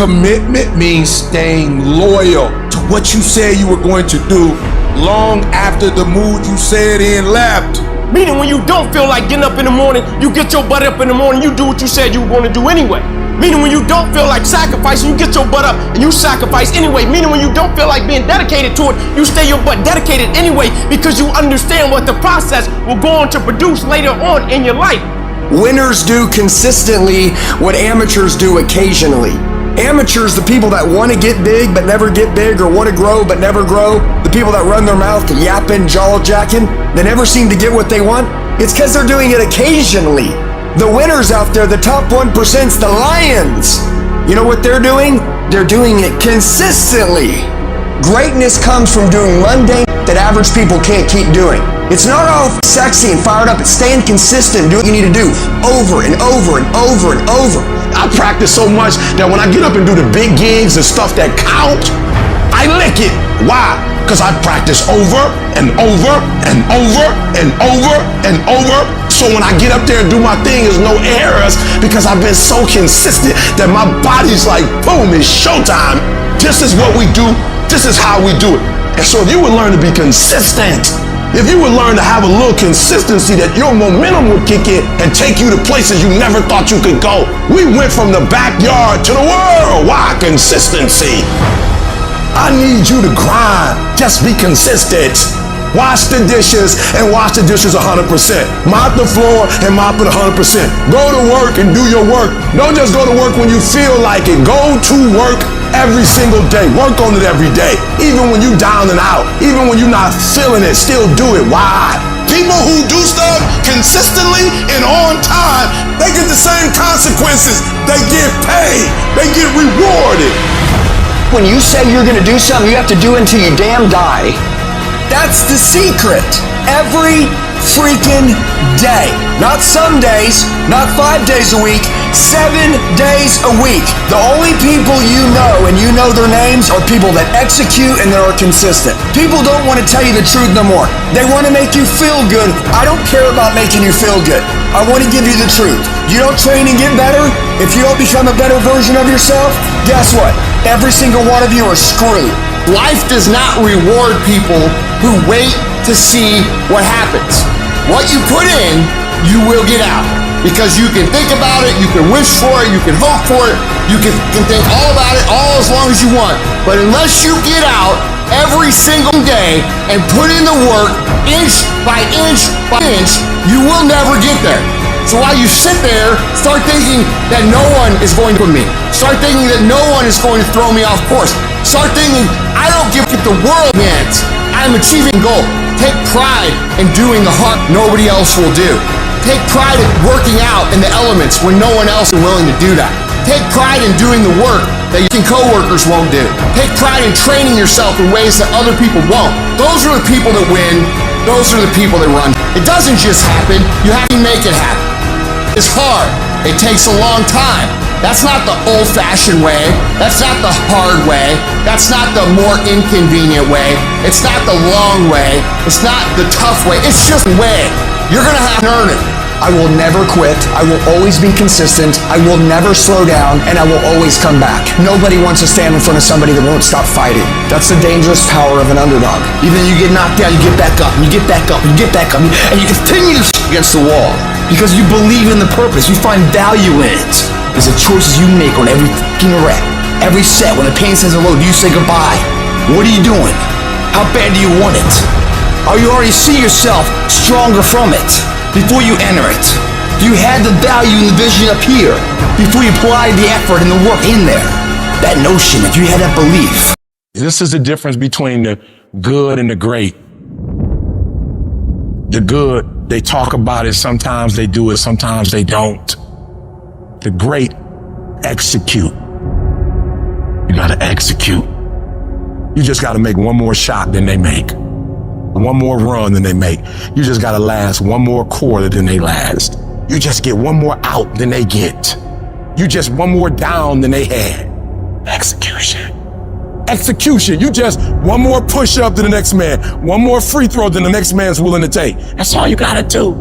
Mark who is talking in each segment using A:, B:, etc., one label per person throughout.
A: Commitment means staying loyal to what you said you were going to do long after the mood you said in left.
B: Meaning when you don't feel like getting up in the morning, you get your butt up in the morning, you do what you said you were going to do anyway. Meaning when you don't feel like sacrificing, you get your butt up and you sacrifice anyway. Meaning when you don't feel like being dedicated to it, you stay your butt dedicated anyway because you understand what the process will go on to produce later on in your life.
C: Winners do consistently what amateurs do occasionally. Amateurs, the people that want to get big but never get big, or want to grow but never grow, the people that run their mouth yapping, jaw-jacking, they never seem to get what they want. It's because they're doing it occasionally. The winners out there, the top 1%'s the lions. You know what they're doing? They're doing it consistently. Greatness comes from doing mundane that average people can't keep doing. It's not all sexy and fired up. It's staying consistent, do what you need to do over and over and over and over.
D: I practice so much that when I get up and do the big gigs and stuff that count, I lick it. Why? Because I practice over and over and over and over and over. So when I get up there and do my thing, there's no errors because I've been so consistent that my body's like, boom, it's showtime. This is what we do. This is how we do it. And so if you would learn to be consistent, if you would learn to have a little consistency, that your momentum would kick in and take you to places you never thought you could go. We went from the backyard to the world. Why? Consistency. I need you to grind. Just be consistent. Wash the dishes and wash the dishes 100%. Mop the floor and mop it 100%. Go to work and do your work. Don't just go to work when you feel like it. Go to work every single day. Work on it every day. Even when you down and out. Even when you're not feeling it, still do it. Why? People who do stuff consistently and on time, they get the same consequences. They get paid. They get rewarded.
C: When you say you're gonna do something, you have to do it until you damn die. That's the secret. Every freaking day. Not some days, not 5 days a week, 7 days a week. The only people you know, and you know their names, are people that execute and that are consistent. People don't want to tell you the truth no more. They want to make you feel good. I don't care about making you feel good. I want to give you the truth. You don't train and get better? If you don't become a better version of yourself, guess what? Every single one of you are screwed.
E: Life does not reward people who wait to see what happens. What you put in, you will get out. Because you can think about it, you can wish for it, you can hope for it, you can think all about it all as long as you want. But unless you get out every single day and put in the work, inch by inch by inch, you will never get there. So while you sit there, start thinking that no one is going to put me. Start thinking that no one is going to throw me off course. Start thinking, I don't give the world hands. I'm achieving a goal. Take pride in doing the hard nobody else will do. Take pride in working out in the elements when no one else is willing to do that. Take pride in doing the work that your coworkers won't do. Take pride in training yourself in ways that other people won't. Those are the people that win. Those are the people that run. It doesn't just happen. You have to make it happen. It's hard. It takes a long time. That's not the old-fashioned way. That's not the hard way. That's not the more inconvenient way. It's not the long way. It's not the tough way. It's just a way. You're gonna have to earn it.
C: I will never quit. I will always be consistent. I will never slow down, and I will always come back. Nobody wants to stand in front of somebody that won't stop fighting. That's the dangerous power of an underdog.
E: Even though you get knocked down, you get back up, and you get back up, and you get back up, and you continue to against the wall. Because you believe in the purpose. You find value in it. It's the choices you make on every fucking rep. Every set. When the pain says hello, do you say goodbye? What are you doing? How bad do you want it? Or you already see yourself stronger from it before you enter it? Do you have the value and the vision up here before you apply the effort and the work in there? That notion, if you had that belief.
D: This is the difference between the good and the great. The good, they talk about it, sometimes they do it, sometimes they don't. The great execute. You gotta execute. You just gotta make one more shot than they make. One more run than they make. You just gotta last one more quarter than they last. You just get one more out than they get. You just one more down than they had. Execution. Execution. You just one more push up than the next man. One more free throw than the next man's willing to take. That's all you gotta do.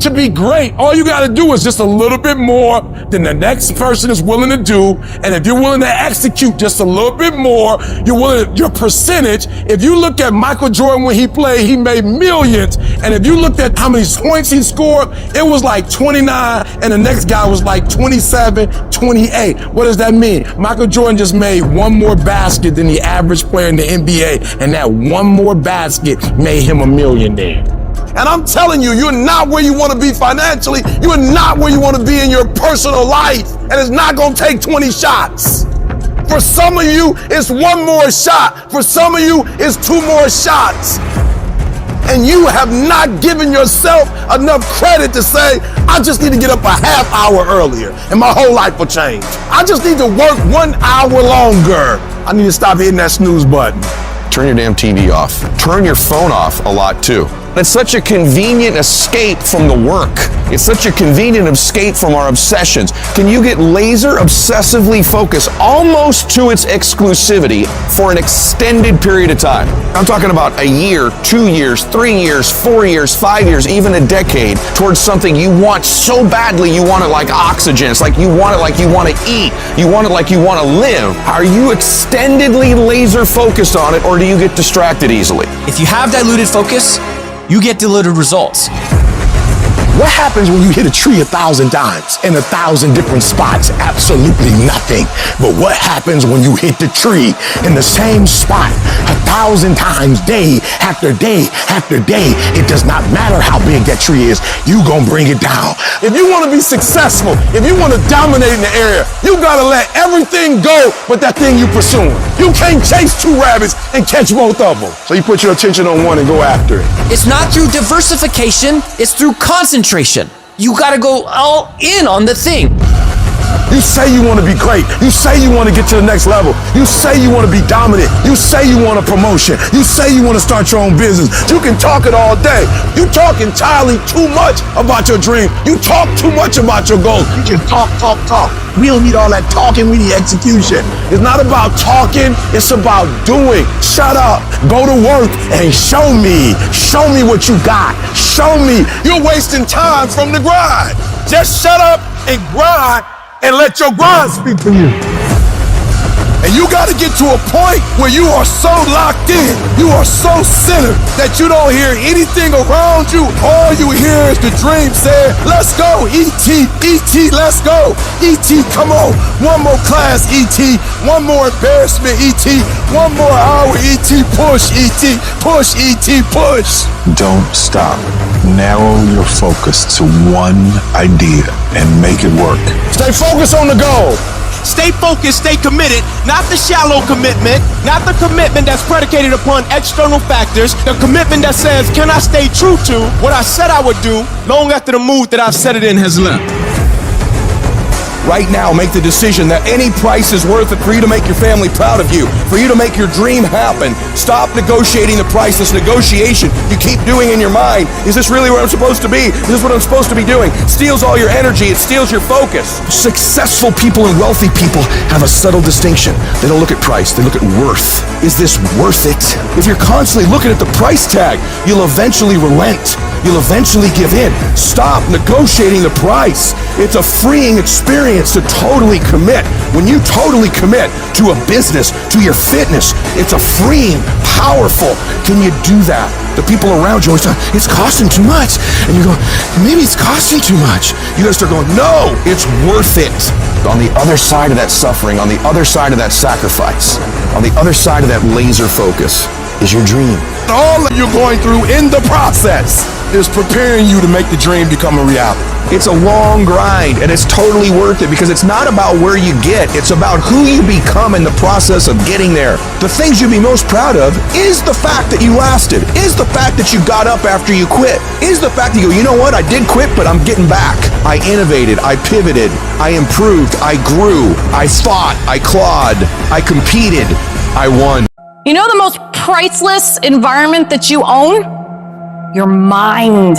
A: to be great, all you gotta do is just a little bit more than the next person is willing to do. And if you're willing to execute just a little bit more, your percentage, if you look at Michael Jordan when he played, he made millions. And if you looked at how many points he scored, it was like 29, and the next guy was like 27, 28. What does that mean? Michael Jordan just made one more basket than the average player in the NBA, and that one more basket made him a millionaire. And I'm telling you, you're not where you want to be financially. You're not where you want to be in your personal life. And it's not going to take 20 shots. For some of you, it's one more shot. For some of you, it's two more shots. And you have not given yourself enough credit to say, I just need to get up a half hour earlier and my whole life will change. I just need to work 1 hour longer. I need to stop hitting that snooze button.
F: Turn your damn TV off. Turn your phone off a lot too. It's such a convenient escape from the work. It's such a convenient escape from our obsessions. Can you get laser obsessively focused almost to its exclusivity for an extended period of time? I'm talking about a year, 2 years, 3 years, 4 years, 5 years, even a decade towards something you want so badly you want it like oxygen. It's like you want it like you want to eat. You want it like you want to live. Are you extendedly laser focused on it, or do you get distracted easily?
G: If you have diluted focus, you get diluted results.
D: What happens when you hit a tree 1,000 times in 1,000 different spots? Absolutely nothing. But what happens when you hit the tree in the same spot 1,000 times, day after day after day? It does not matter how big that tree is. You gonna bring it down.
A: If you want to be successful, if you want to dominate in the area, you got to let everything go but that thing you pursuing. You can't chase two rabbits and catch both of them. So you put your attention on one and go after it.
G: It's not through diversification, it's through concentration. You gotta go all in on the thing.
A: You say you want to be great. You say you want to get to the next level. You say you want to be dominant. You say you want a promotion. You say you want to start your own business. You can talk it all day. You talk entirely too much about your dream. You talk too much about your goals. You just talk. We don't need all that talking. We need execution. It's not about talking. It's about doing. Shut up. Go to work and show me. Show me what you got. Show me. You're wasting time from the grind. Just shut up and grind and let your grind speak for you. And you gotta get to a point where you are so locked in, you are so centered that you don't hear anything around you. All you hear is the dream saying, let's go, E.T., E.T., let's go. E.T., come on. One more class, E.T. One more embarrassment, E.T. One more hour, E.T. Push, E.T. Push, E.T. Push.
H: Don't stop. Narrow your focus to one idea and make it work.
A: Stay focused on the goal.
B: Stay focused, stay committed, not the shallow commitment, not the commitment that's predicated upon external factors, the commitment that says, can I stay true to what I said I would do long after the mood that I've set it in has left?
A: Right now, make the decision that any price is worth it for you to make your family proud of you, for you to make your dream happen. Stop negotiating the priceless negotiation you keep doing in your mind. Is this really where I'm supposed to be? Is this what I'm supposed to be doing? It steals all your energy. It steals your focus.
F: Successful people and wealthy people have a subtle distinction. They don't look at price, they look at worth. Is this worth it? If you're constantly looking at the price tag, you'll eventually relent. You'll eventually give in. Stop negotiating the price. It's a freeing experience to totally commit. When you totally commit to a business, to your fitness, it's a freeing, powerful. Can you do that? The people around you always say, it's costing too much. And you go, maybe it's costing too much. You gotta start going, no, it's worth it. On the other side of that suffering, on the other side of that sacrifice, on the other side of that laser focus is your dream.
A: All that you're going through in the process is preparing you to make the dream become a reality.
F: It's a long grind, and it's totally worth it because it's not about where you get, it's about who you become in the process of getting there. The things you'd be most proud of is the fact that you lasted, is the fact that you got up after you quit, is the fact that you go, you know what, I did quit, but I'm getting back. I innovated, I pivoted, I improved, I grew, I fought, I clawed, I competed, I won.
I: You know the most priceless environment that you own? Your mind.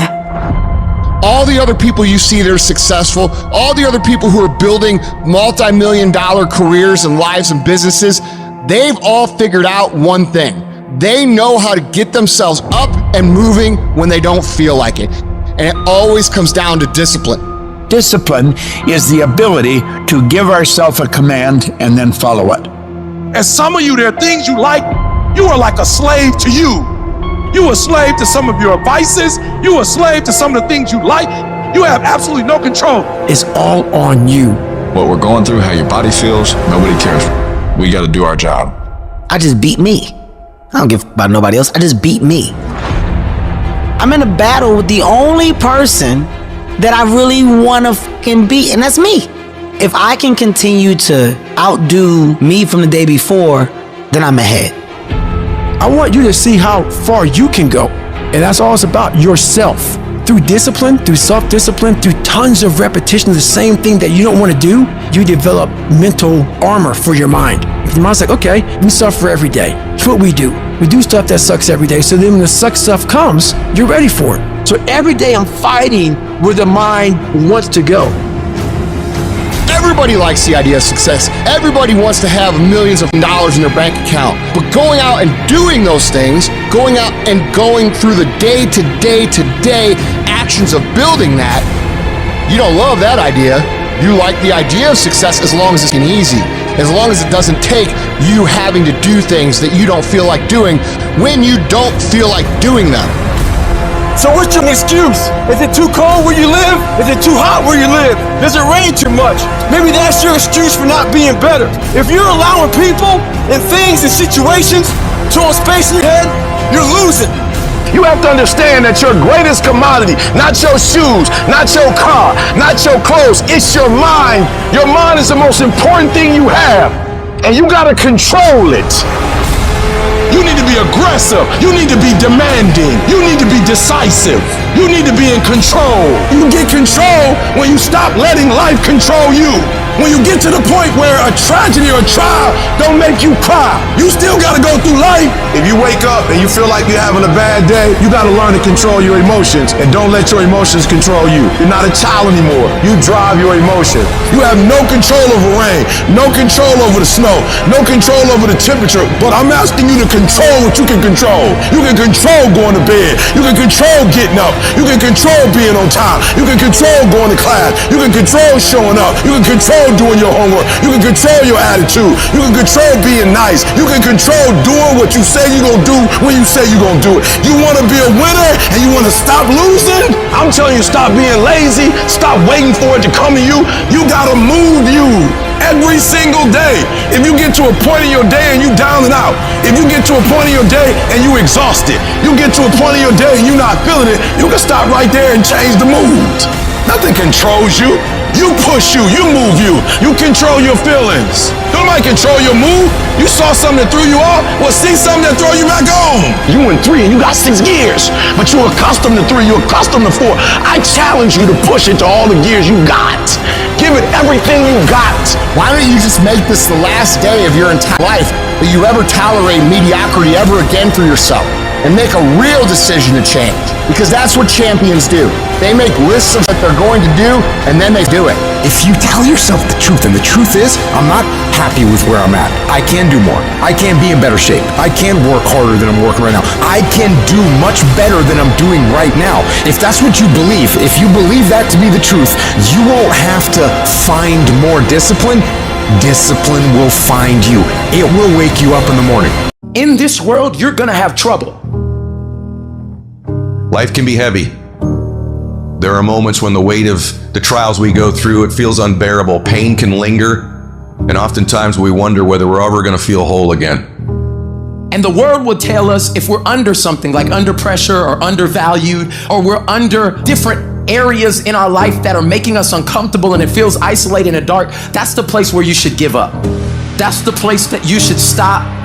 E: All the other people you see that are successful, all the other people who are building multi-million-dollar careers and lives and businesses, they've all figured out one thing. They know how to get themselves up and moving when they don't feel like it. and it always comes down to discipline.
J: Discipline is the ability to give ourselves a command and then follow it.
A: And some of you, there are things you like, you are like a slave to you. You are a slave to some of your vices. You are a slave to some of the things you like. You have absolutely no control.
F: It's all on you.
H: What we're going through, how your body feels, nobody cares. We got to do our job.
K: I just beat me. I don't give about nobody else. I just beat me. I'm in a battle with the only person that I really want to fucking beat, and that's me. If I can continue to outdo me from the day before, then I'm ahead.
F: I want you to see how far you can go. And that's all it's about, yourself. Through discipline, through self-discipline, through tons of repetition of the same thing that you don't want to do, you develop mental armor for your mind. Your mind's like, okay, we suffer every day. It's what we do. We do stuff that sucks every day. So then when the suck stuff comes, you're ready for it. So every day I'm fighting where the mind wants to go.
E: Everybody likes the idea of success. Everybody wants to have millions of dollars in their bank account. But going out and doing those things, going out and going through the day-to-day actions of building that, you don't love that idea. You like the idea of success as long as it's easy, as long as it doesn't take you having to do things that you don't feel like doing when you don't feel like doing them.
B: So what's your excuse? Is it too cold where you live? Is it too hot where you live? Does it rain too much? Maybe that's your excuse for not being better. If you're allowing people and things and situations to have space in your head, you're losing.
A: You have to understand that your greatest commodity, not your shoes, not your car, not your clothes, it's your mind. Your mind is the most important thing you have, and you gotta control it. You need to be aggressive. You need to be demanding. You need to be decisive. You need to be in control. You get control when you stop letting life control you. When you get to the point where a tragedy or a trial don't make you cry, you still gotta go through life. If you wake up and you feel like you're having a bad day, you gotta learn to control your emotions and don't let your emotions control you. You're not a child anymore. You drive your emotions. You have no control over rain, no control over the snow, no control over the temperature, but I'm asking you to control what you can control. You can control going to bed. You can control getting up. You can control being on time. You can control going to class. You can control showing up. You can control doing your homework. You can control your attitude. You can control being nice. You can control doing what you say you're going to do when you say you're going to do it. You want to be a winner and you want to stop losing? I'm telling you, stop being lazy. Stop waiting for it to come to you. You got to move you every single day. If you get to a point in your day and you down and out, if you get to a point in your day and you exhausted, you get to a point in your day and you're not feeling it, you can stop right there and change the mood. Nothing controls you. You push you move you. You control your feelings. Nobody control your mood. You saw something that threw you off, well, see something that throw you back on. You in 3 and you got 6 gears, but you're accustomed to 3, you're accustomed to 4. I challenge you to push it to all the gears you got. Give it everything you got.
E: Why don't you just make this the last day of your entire life that you ever tolerate mediocrity ever again for yourself and make a real decision to change? Because that's what champions do. They make lists of what they're going to do, and then they do it.
C: If you tell yourself the truth, and the truth is, I'm not happy with where I'm at. I can do more. I can be in better shape. I can work harder than I'm working right now. I can do much better than I'm doing right now. If that's what you believe, if you believe that to be the truth, you won't have to find more discipline. Discipline will find you. It will wake you up in the morning.
F: In this world, you're gonna have trouble.
L: Life can be heavy. There are moments when the weight of the trials we go through, it feels unbearable. Pain can linger, and oftentimes we wonder whether we're ever going to feel whole again.
G: And the world will tell us if we're under something, like under pressure or undervalued, or we're under different areas in our life that are making us uncomfortable and it feels isolated and dark. That's the place where you should give up. That's the place that you should stop.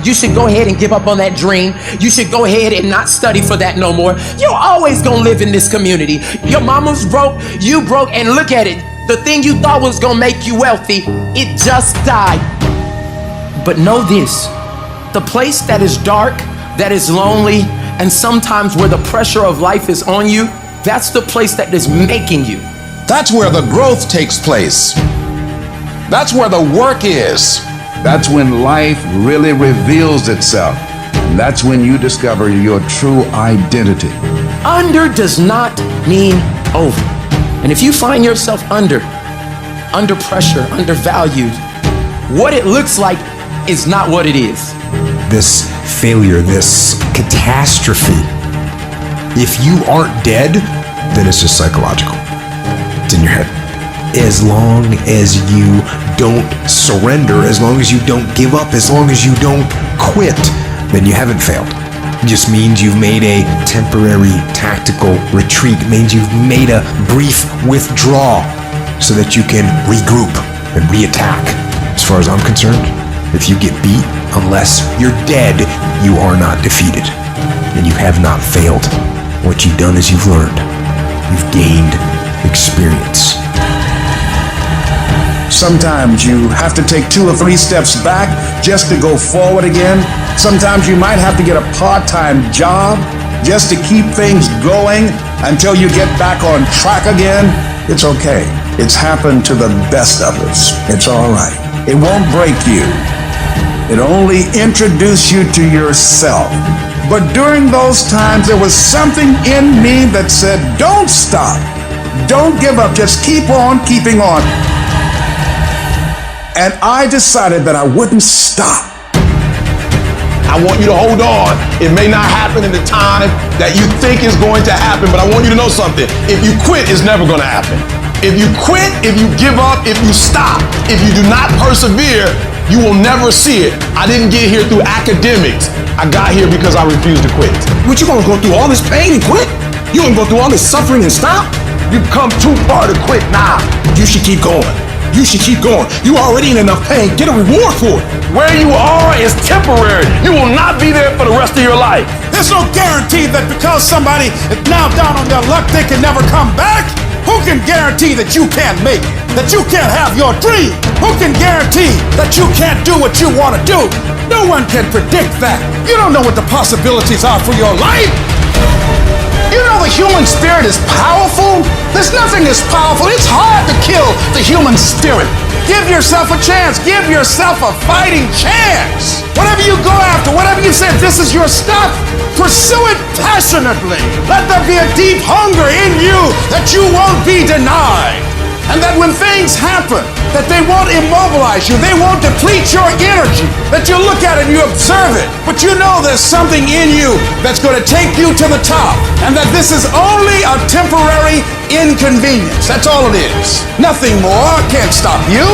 G: You should go ahead and give up on that dream. You should go ahead and not study for that no more. You're always gonna live in this community. Your mama's broke, you broke, and look at it. The thing you thought was gonna make you wealthy, it just died. But know this, the place that is dark, that is lonely, and sometimes where the pressure of life is on you, that's the place that is making you.
D: That's where the growth takes place. That's where the work is.
H: That's when life really reveals itself. And that's when you discover your true identity.
G: Under does not mean over. And if you find yourself under pressure, undervalued, what it looks like is not what it is.
M: This failure, this catastrophe, if you aren't dead, then it's just psychological. It's in your head. As long as you don't surrender, as long as you don't give up, as long as you don't quit, then you haven't failed. It just means you've made a temporary tactical retreat. It means you've made a brief withdrawal so that you can regroup and reattack. As far as I'm concerned, if you get beat, unless you're dead, you are not defeated. And you have not failed. What you've done is you've learned. You've gained experience.
A: Sometimes you have to take 2 or 3 steps back just to go forward again. Sometimes you might have to get a part-time job just to keep things going until you get back on track again. It's okay. It's happened to the best of us. It's all right. It won't break you. It only introduces you to yourself. But during those times, there was something in me that said, don't stop. Don't give up. Just keep on keeping on. And I decided that I wouldn't stop.
D: I want you to hold on. It may not happen in the time that you think is going to happen, but I want you to know something. If you quit, it's never going to happen. If you quit, if you give up, if you stop, if you do not persevere, you will never see it. I didn't get here through academics. I got here because I refused to quit.
F: What, you gonna go through all this pain and quit? You gonna go through all this suffering and stop?
A: You've come too far to quit now.
F: You should keep going. You should keep going. You already in enough pain. Get a reward for it.
A: Where you are is temporary. You will not be there for the rest of your life.
N: There's no guarantee that because somebody is now down on their luck, they can never come back. Who can guarantee that you can't make it? That you can't have your dream? Who can guarantee that you can't do what you want to do? No one can predict that. You don't know what the possibilities are for your life. You know the human spirit is powerful? There's nothing as powerful. It's hard to kill the human spirit. Give yourself a chance. Give yourself a fighting chance. Whatever you go after, whatever you say, this is your stuff, pursue it passionately. Let there be a deep hunger in you that you won't be denied. And that when things happen, that they won't immobilize you, they won't deplete your energy, that you look at it and you observe it, but you know there's something in you that's going to take you to the top, and that this is only a temporary inconvenience. That's all it is. Nothing more can't stop you.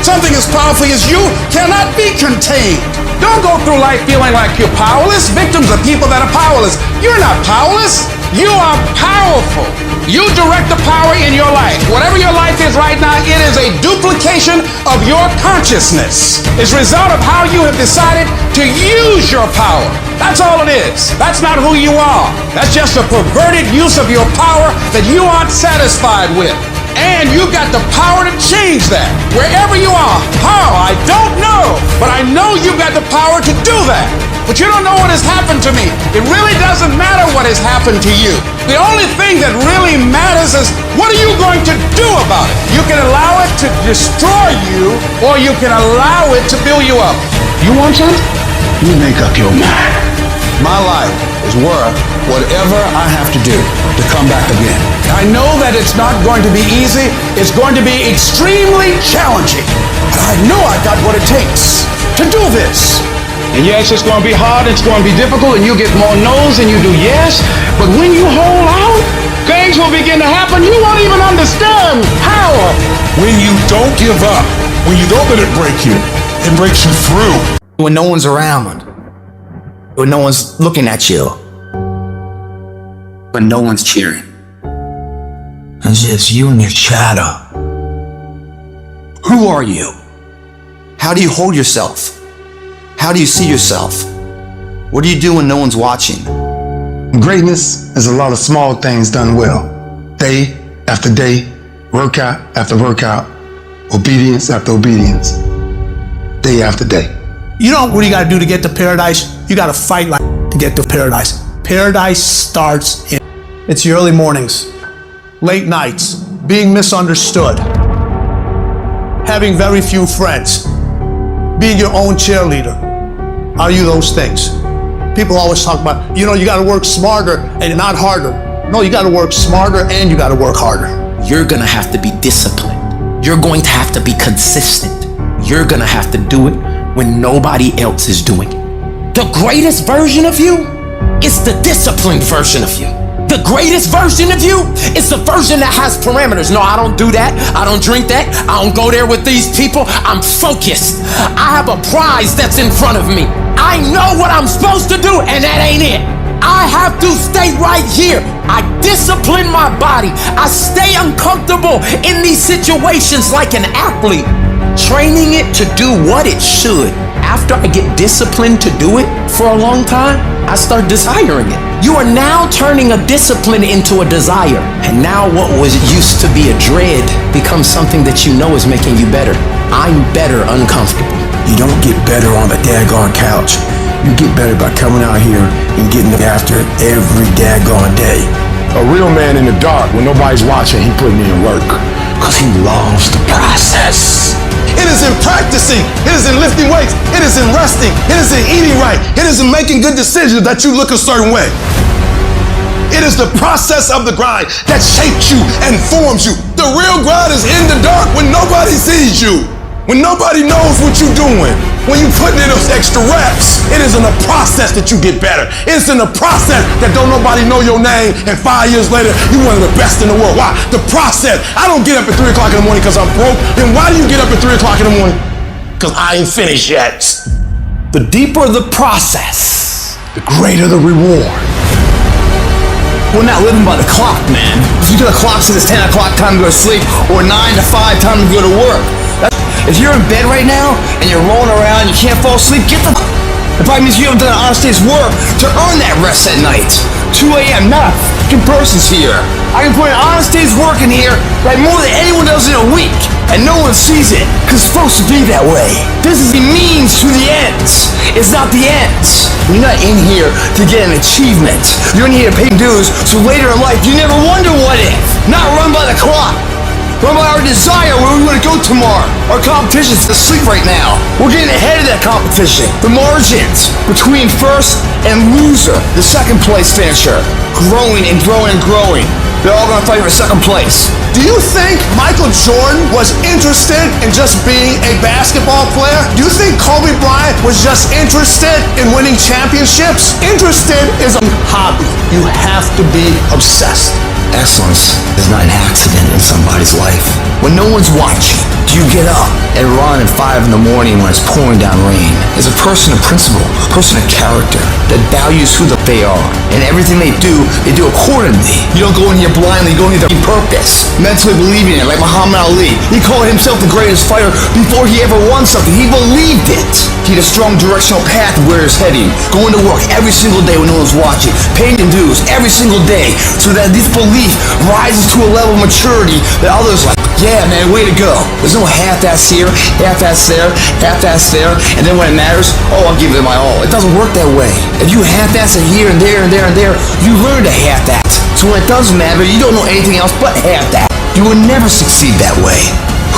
N: Something as powerful as you cannot be contained. Don't go through life feeling like you're powerless. Victims are people that are powerless. You're not powerless. You are powerful. You direct the power in your life. Whatever your life is right now, it is a duplication of your consciousness. It's a result of how you have decided to use your power. That's all it is. That's not who you are. That's just a perverted use of your power that you aren't satisfied with. And you've got the power to change that. Wherever you are. How? I don't know. But I know you've got the power to do that. But you don't know what has happened to me. It really doesn't matter what has happened to you. The only thing that really matters is what are you going to do about it? You can allow it to destroy you, or you can allow it to build you up. You want something?
M: You make up your mind.
A: My life is worth whatever I have to do to come back again. I know that it's not going to be easy. It's going to be extremely challenging. But I know I got what it takes to do this. And yes, it's going to be hard, it's going to be difficult, and you get more no's than you do yes. But when you hold out, things will begin to happen. You won't even understand how.
F: When you don't give up, when you don't let it break you, it breaks you through.
K: When no one's around, when no one's looking at you, when no one's cheering, it's just you and your shadow. Who are you? How do you hold yourself? How do you see yourself? What do you do when no one's watching?
O: Greatness is a lot of small things done well. Day after day, workout after workout, obedience after obedience, day after day.
N: You know what you got to do to get to paradise? You got to fight like to get to paradise. Paradise starts in. It's the early mornings, late nights, being misunderstood, having very few friends, being your own cheerleader. Are you those things? People always talk about, you got to work smarter and not harder. No, you got to work smarter and you got to work harder.
G: You're gonna have to be disciplined. You're going to have to be consistent. You're gonna have to do it when nobody else is doing it. The greatest version of you is the disciplined version of you. The greatest version of you is the version that has parameters. No, I don't do that. I don't drink that. I don't go there with these people. I'm focused. I have a prize that's in front of me. I know what I'm supposed to do, and that ain't it. I have to stay right here. I discipline my body. I stay uncomfortable in these situations like an athlete, training it to do what it should. After I get disciplined to do it for a long time, I start desiring it. You are now turning a discipline into a desire. And now what was used to be a dread becomes something that you know is making you better. I'm better uncomfortable.
F: You don't get better on the daggone couch. You get better by coming out here and getting after it every daggone day.
A: A real man in the dark, when nobody's watching, he putting in work.
F: Because he loves the process.
D: It is in practicing. It is in lifting weights. It is in resting. It is in eating right. It is in making good decisions that you look a certain way. It is the process of the grind that shapes you and forms you. The real grind is in the dark when nobody sees you, when nobody knows what you're doing. When you put in those extra reps, it is in the process that you get better. It's in the process that don't nobody know your name, and 5 years later, you're one of the best in the world. Why? The process. I don't get up at 3 o'clock in the morning because I'm broke. Then why do you get up at 3 o'clock in the morning? Because I ain't finished yet.
F: The deeper the process, the greater the reward.
C: We're not living by the clock, man. If you do the clock says it's 10 o'clock, time to go to sleep, or 9 to 5, time to go to work. If you're in bed right now and you're rolling around, you can't fall asleep, get the It probably means you haven't done an honest day's work to earn that rest at night. 2 a.m., not a f***ing person's here. I can put an honest day's work in here like more than anyone does in a week, and no one sees it, because it's supposed to be that way. This is the means to the ends. It's not the ends. You're not in here to get an achievement. You're in here to pay dues, so later in life you never wonder what if. Not run by the clock. Run by our desire where we want to go tomorrow. Our competition's asleep right now. We're getting ahead of that competition. The margins between first and loser, the second place finisher, growing and growing and growing. They're all gonna fight for second place.
N: Do you think Michael Jordan was interested in just being a basketball player? Do you think Kobe Bryant was just interested in winning championships? Interested is a hobby. You have to be obsessed.
C: Excellence is not an accident in somebody's life. When no one's watching, do you get up and run at 5 in the morning when it's pouring down rain? As a person of principle, a person of character that values who they are, and everything they do accordingly. You don't go in here blindly, you go in here with purpose, mentally believing it, like Muhammad Ali. He called himself the greatest fighter before he ever won something. He believed it. He had a strong directional path of where he's heading, going to work every single day when no one's watching, paying dues every single day, so that this belief rises to a level of maturity that others like, yeah, man, way to go. There's no half-ass here, half-ass there, half-ass there, and then when it matters, oh, I'll give it my all. It doesn't work that way. If you half-ass it here and there and there and there, you learn to half-ass. So when it does matter, you don't know anything else but half-ass. You will never succeed that way.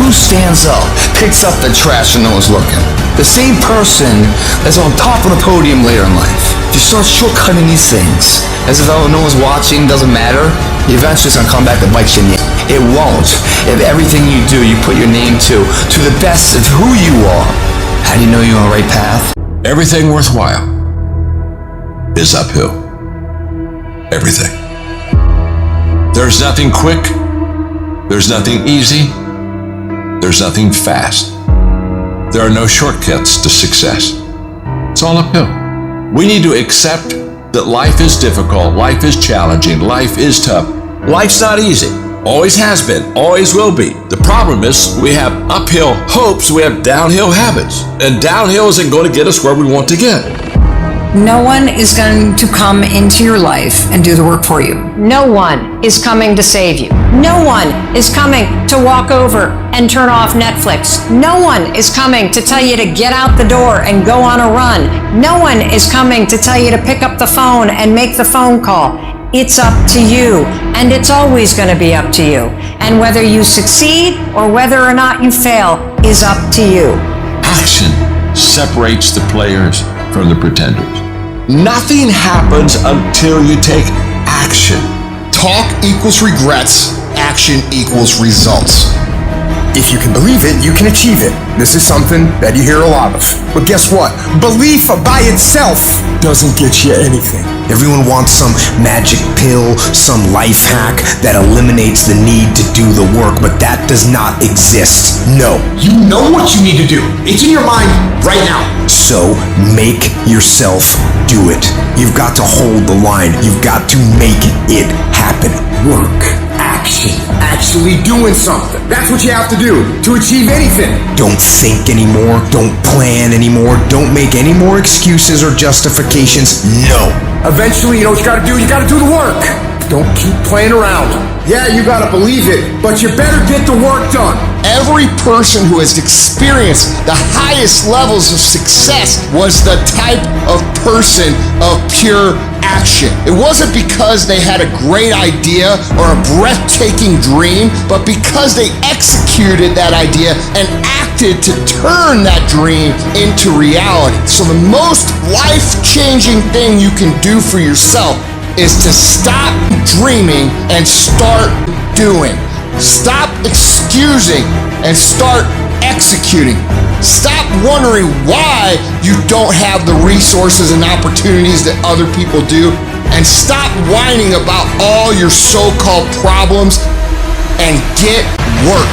C: Who stands up, picks up the trash when no one's looking? The same person that's on top of the podium later in life. If you start shortcutting these things, as if no one's watching, doesn't matter, eventually it's gonna come back to bite you in the ass. It won't. If everything you do, you put your name to the best of who you are, how do you know you're on the right path?
L: Everything worthwhile is uphill. Everything. There's nothing quick. There's nothing easy. There's nothing fast. There are no shortcuts to success. It's all uphill. We need to accept that life is difficult, life is challenging, life is tough. Life's not easy. Always has been, always will be. The problem is we have uphill hopes, we have downhill habits. And downhill isn't going to get us where we want to get.
P: No one is going to come into your life and do the work for you.
I: No one is coming to save you. No one is coming to walk over and turn off Netflix. No one is coming to tell you to get out the door and go on a run. No one is coming to tell you to pick up the phone and make the phone call. It's up to you, and it's always going to be up to you. And whether you succeed or whether or not you fail is up to you.
L: Action separates the players from the pretenders. Nothing happens until you take action.
E: Talk equals regrets, action equals results.
C: If you can believe it, you can achieve it. This is something that you hear a lot of. But guess what? Belief by itself doesn't get you anything. Everyone wants some magic pill, some life hack that eliminates the need to do the work, but that does not exist. No.
M: You know what you need to do. It's in your mind right now.
C: So make yourself do it. You've got to hold the line. You've got to make it happen. Work. Action. Actually doing something. That's what you have to do to achieve anything. Don't think anymore. Don't plan anymore. Don't make any more excuses or justifications. No. Eventually, you know what you gotta do? You gotta do the work. Don't keep playing around. Yeah, you gotta believe it, but you better get the work done.
E: Every person who has experienced the highest levels of success was the type of person of pure action. It wasn't because they had a great idea or a breathtaking dream, but because they executed that idea and acted to turn that dream into reality. So the most life-changing thing you can do for yourself is to stop dreaming and start doing. Stop excusing and start executing. Stop wondering why you don't have the resources and opportunities that other people do, and stop whining about all your so-called problems and get work.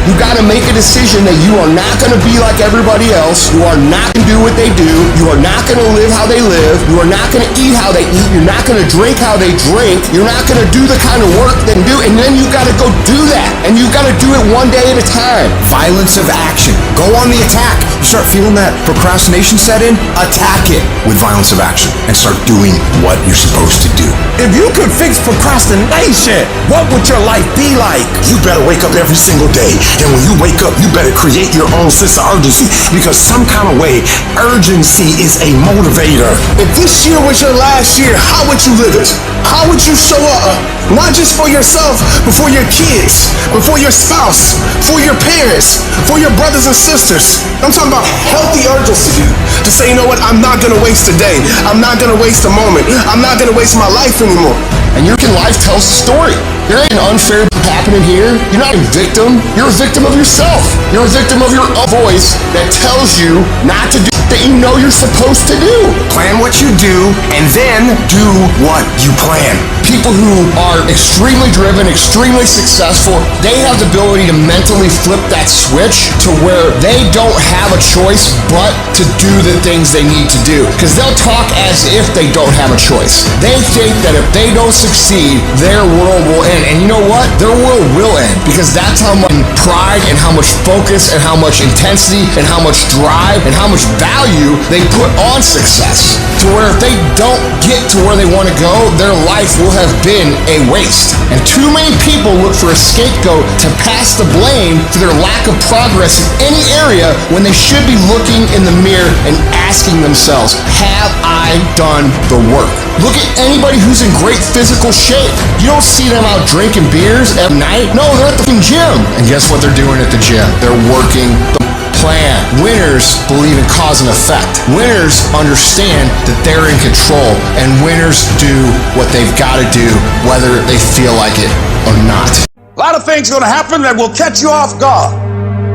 E: You gotta make a decision that you are not gonna be like everybody else. You are not gonna do what they do. You are not gonna live how they live. You are not gonna eat how they eat. You're not gonna drink how they drink. You're not gonna do the kind of work they do, and then you gotta go do that. And you gotta do it one day at a time.
C: Violence of action. Go on the attack. You start feeling that procrastination set in, attack it with violence of action and start doing what you're supposed to do.
A: If you could fix procrastination, what would your life be like?
D: You better wake up every single day. And when you wake up, you better create your own sense of urgency, because some kind of way, urgency is a motivator.
A: If this year was your last year, how would you live it? How would you show up? Not just for yourself, but for your kids, before your spouse, for your parents, for your brothers and sisters. I'm talking about healthy urgency to say, you know what, I'm not gonna waste a day. I'm not gonna waste a moment. I'm not gonna waste my life anymore.
E: And your life tells a story. There ain't an unfair happening here. You're not a victim. You're a victim of yourself. You're a victim of your voice that tells you not to do that you know you're supposed to do.
C: Plan what you do and then do what you plan.
E: People who are extremely driven, extremely successful, they have the ability to mentally flip that switch to where they don't have a choice but to do the things they need to do. Because they'll talk as if they don't have a choice. They think that if they don't succeed, their world will end. And you know what? Their world will end, because that's how much pride and how much focus and how much intensity and how much drive and how much value they put on success. To where if they don't get to where they want to go, their life will have been a waste. And too many people look for a scapegoat to pass the blame for their lack of progress in any area, when they should be looking in the mirror and asking themselves, have I done the work? Look at anybody who's in great physical shape. You don't see them out drinking beers every night. No, they're at the gym. And guess what they're doing at the gym? They're working the plan. Winners believe in cause and effect. Winners understand that they're in control, and winners do what they've got to do, whether they feel like it or not.
N: A lot of things are going to happen that will catch you off guard.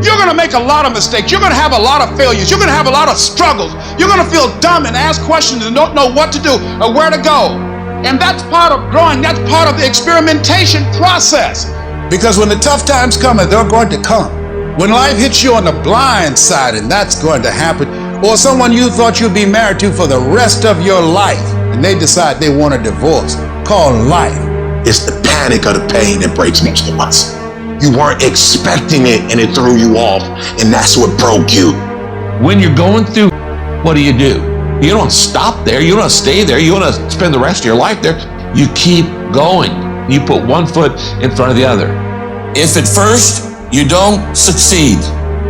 N: You're going to make a lot of mistakes. You're going to have a lot of failures. You're going to have a lot of struggles. You're going to feel dumb and ask questions and don't know what to do or where to go. And that's part of growing. That's part of the experimentation process. Because when the tough times come, and they're going to come, when life hits you on the blind side, and that's going to happen, or someone you thought you'd be married to for the rest of your life, and they decide they want a divorce, called life.
D: It's the panic of the pain that breaks most of us. You weren't expecting it and it threw you off, and that's what broke you.
L: When you're going through, what do? You don't stop there. You don't stay there. You want to spend the rest of your life there. You keep going. You put one foot in front of the other.
B: If at first you don't succeed,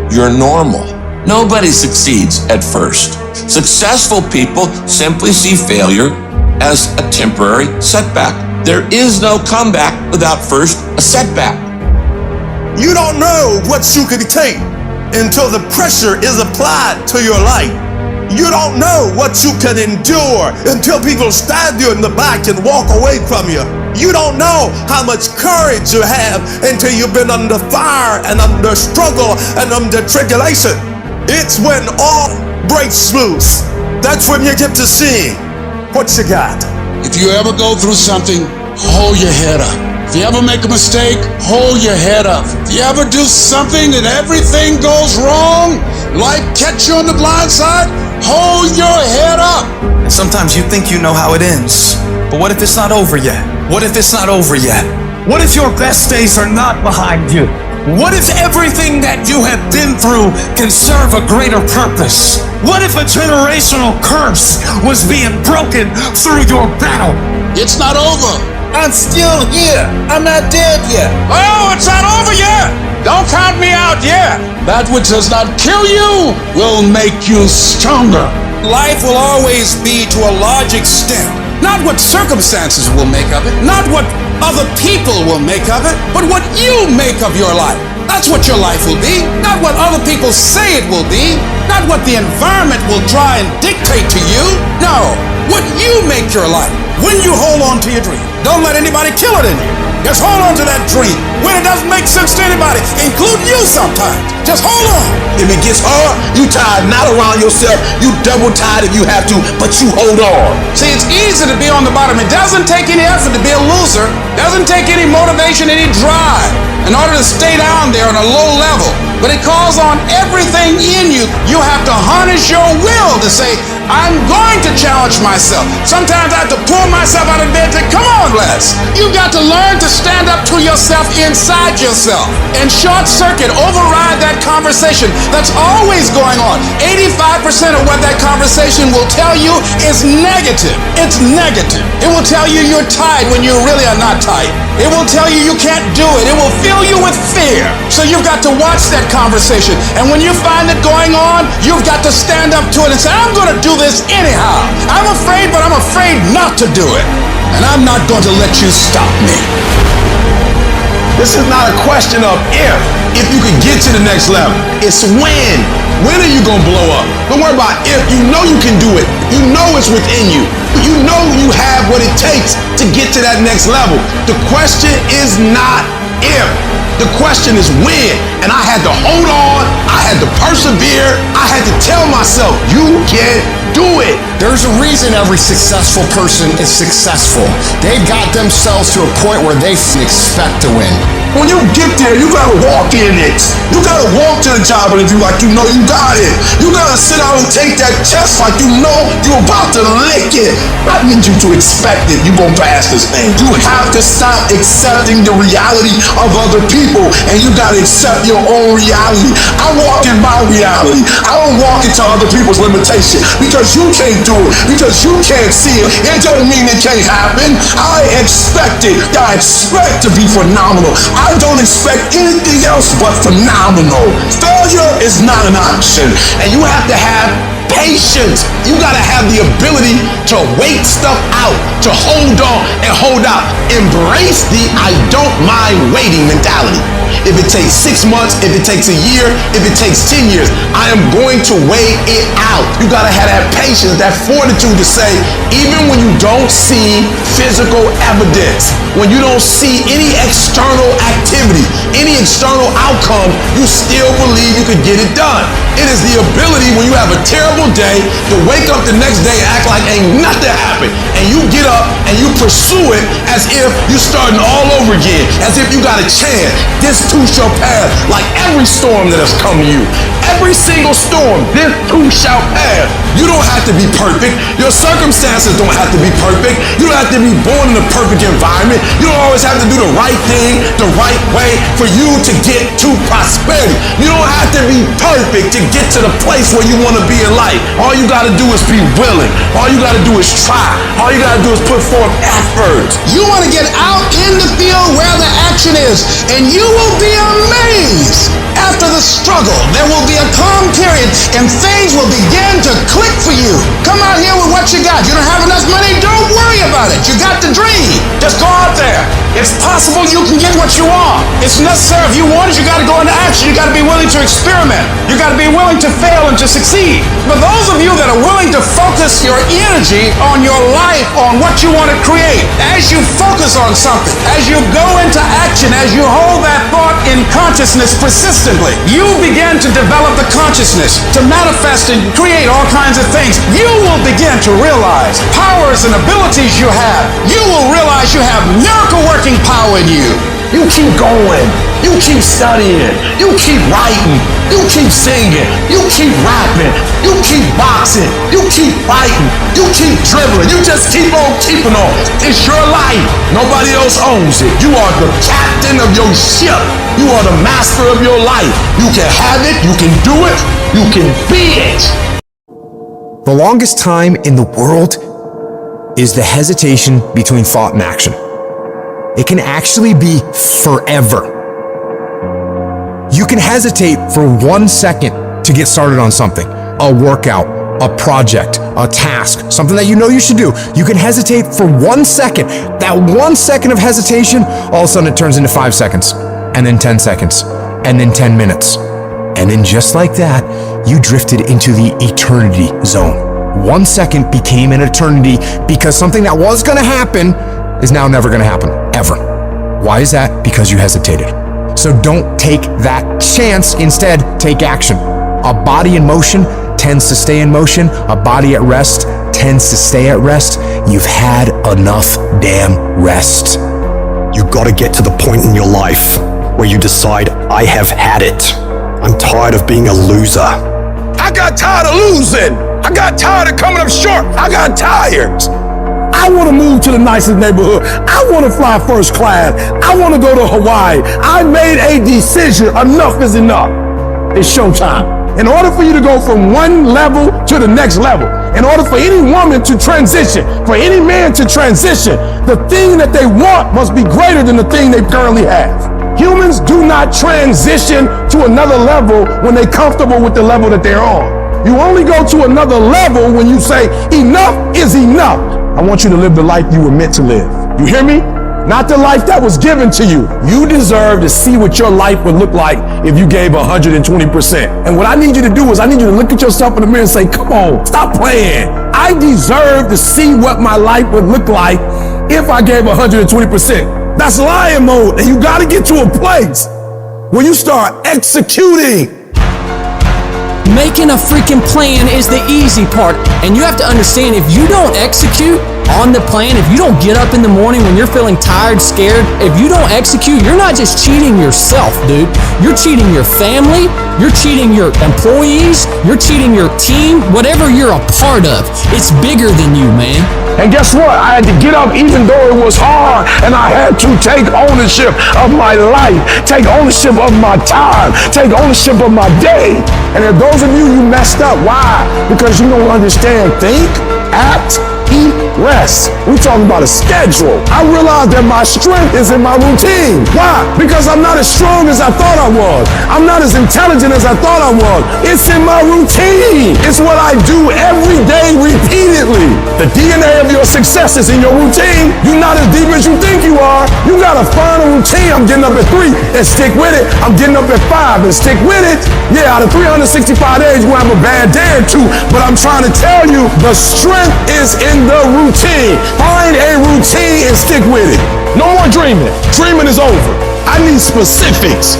B: you're normal. Nobody succeeds at first. Successful people simply see failure as a temporary setback. There is no comeback without first a setback.
A: You don't know what you could take until the pressure is applied to your life.
Q: You don't know what you can endure until people stab you in the back and walk away from you. You don't know how much courage you have until you've been under fire and under struggle and under tribulation. It's when all breaks loose. That's when you get to see what you got.
R: If you ever go through something, hold your head up. If you ever make a mistake, hold your head up. If you ever do something and everything goes wrong, life catch you on the blind side, hold your head up.
S: And sometimes you think you know how it ends, but what if it's not over yet? What if it's not over yet? What if your best days are not behind you? What if everything that you have been through can serve a greater purpose? What if a generational curse was being broken through your battle?
R: It's not over.
S: I'm still here. I'm not dead yet.
R: Oh, it's not over yet. Don't count me out yet. That which does not kill you will make you stronger.
N: Life will always be, to a large extent, not what circumstances will make of it, not what other people will make of it, but what you make of your life. That's what your life will be, not what other people say it will be, not what the environment will try and dictate to you. No, what you make your life. When you hold on to your dream, don't let anybody kill it in you. Just hold on to that dream when it doesn't make sense to anybody, including you sometimes. Just hold on.
D: If it gets hard, you tie a knot around yourself. You double tie it if you have to, but you hold on.
N: See, it's easy to be on the bottom. It doesn't take any effort to be a loser. Doesn't take any motivation, any drive in order to stay down there on a low level. But it calls on everything in you. You have to harness your will to say, I'm going to challenge myself. Sometimes I have to pull myself out of bed and say, come on, Les. You've got to learn to stand up to yourself inside yourself and short circuit, override that conversation that's always going on. 85% of what that conversation will tell you is negative. It's negative. It will tell you you're tired when you really are not tired. It will tell you you can't do it. It will fill you with fear. So you've got to watch that conversation. And when you find it going on, you've got to stand up to it and say, I'm going to do this anyhow. I'm afraid, but I'm afraid not to do it. And I'm not going to let you stop me.
D: This is not a question of if you can get to the next level. It's when. When are you going to blow up? Don't worry about if. You know you can do it. You know it's within you. You know you have what it takes to get to that next level. The question is not if. The question is when. And I had to hold on. I had to persevere. I had to tell myself, you can do it.
E: There's a reason every successful person is successful. They got themselves to a point where they expect to win.
D: When you get there, you gotta walk in it. You gotta walk to the job interview like you know you got it. You gotta sit down and take that test like you know you're about to lick it. I need you to expect it. You gonna pass this thing. You have to stop accepting the reality of other people, and you gotta accept your own reality. I walk in my reality. I don't walk into other people's limitation because you can't do it, because you can't see it. It doesn't mean it can't happen. I expect it. I expect to be phenomenal. I don't expect anything else but phenomenal. Failure is not an option, and you have to have patience. You gotta have the ability to wait stuff out, to hold on and hold out. Embrace the I don't mind waiting mentality. If it takes 6 months, if it takes a year, if it takes 10 years, I am going to wait it out. You gotta have that patience, that fortitude to say, even when you don't see physical evidence, when you don't see any external activity, any external outcome, you still believe you could get it done. It is the ability when you have a terrible day to wake up the next day and act like ain't nothing happened. And you get up and you pursue it as if you're starting all over again, as if you got a chance. This too shall pass, like every storm that has come to you. Every single storm, this too shall pass. You don't have to be perfect. Your circumstances don't have to be perfect. You don't have to be born in a perfect environment. You don't always have to do the right thing the right way for you to get to prosperity. You don't have to be perfect to get to the place where you want to be in life. All you got to do is be willing. All you got to do is try. All you got to do is put forth effort.
N: You want to get out in the field where the action is, and you will be amazed. After the struggle, there will be a calm period, and things will begin to click for you. Come out here with what you got. You don't have enough money? Don't worry about it. You got the dream. Just go out there. It's possible you can get what you want. It's necessary. If you want it, you got to go into action. You got to be willing to experiment. You got to be willing to fail and to succeed. But those of you that are willing to focus your energy on your life, on what you want to create. As you focus on something, as you go into action, as you hold that thought in consciousness persistently, you begin to develop the consciousness to manifest and create all kinds of things. You will begin to realize powers and abilities you have. You will realize you have miracle working power in you.
D: You keep going. You keep studying. You keep writing. You keep singing. You keep rapping. You keep boxing. You keep fighting. You keep dribbling. You just keep on keeping on. It's your life. Nobody else owns it. You are the captain of your ship. You are the master of your life. You can have it. You can do it. You can be it.
M: The longest time in the world is the hesitation between thought and action. It can actually be forever. You can hesitate for 1 second to get started on something, a workout, a project, a task, something that you know you should do. You can hesitate for 1 second. That 1 second of hesitation, all of a sudden it turns into 5 seconds, and then 10 seconds, and then 10 minutes. And then just like that, you drifted into the eternity zone. 1 second became an eternity because something that was gonna happen is now never gonna happen, ever. Why is that? Because you hesitated. So don't take that chance. Instead, take action. A body in motion tends to stay in motion. A body at rest tends to stay at rest. You've had enough damn rest.
T: You gotta get to the point in your life where you decide, I have had it. I'm tired of being a loser.
D: I got tired of losing. I got tired of coming up short. I got tired. I want to move to the nicest neighborhood. I want to fly first class. I want to go to Hawaii. I made a decision. Enough is enough. It's showtime. In order for you to go from one level to the next level, in order for any woman to transition, for any man to transition, the thing that they want must be greater than the thing they currently have. Humans do not transition to another level when they're comfortable with the level that they're on. You only go to another level when you say, enough is enough. I want you to live the life you were meant to live. You hear me? Not the life that was given to you. You deserve to see what your life would look like if you gave 120%. And what I need you to do is I need you to look at yourself in the mirror and say, come on, stop playing. I deserve to see what my life would look like if I gave 120%. That's lion mode. And you got to get to a place where you start executing.
U: Making a freaking plan is the easy part. And you have to understand, if you don't execute on the plan, if you don't get up in the morning when you're feeling tired, scared, if you don't execute, you're not just cheating yourself, dude. You're cheating your family, you're cheating your employees, you're cheating your team, whatever you're a part of. It's bigger than you, man.
D: And guess what? I had to get up even though it was hard, and I had to take ownership of my life, take ownership of my time, take ownership of my day. And if those of you messed up, why? Because you don't understand. Think, act, eat, rest. We're talking about a schedule. I realized that my strength is in my routine. Why? Because I'm not as strong as I thought I was. I'm not as intelligent as I thought I was. It's in my routine. It's what I do every day repeatedly. The DNA of your success is in your routine. You're not as deep as you think you are. You gotta find a routine. I'm getting up at 3 and stick with it. I'm getting up at 5 and stick with it. Yeah, out of 365 days, you're gonna have a bad day or two, but I'm trying to tell you, the strength is in the routine. Find a routine and stick with it. No more dreaming. Dreaming is over. I need specifics.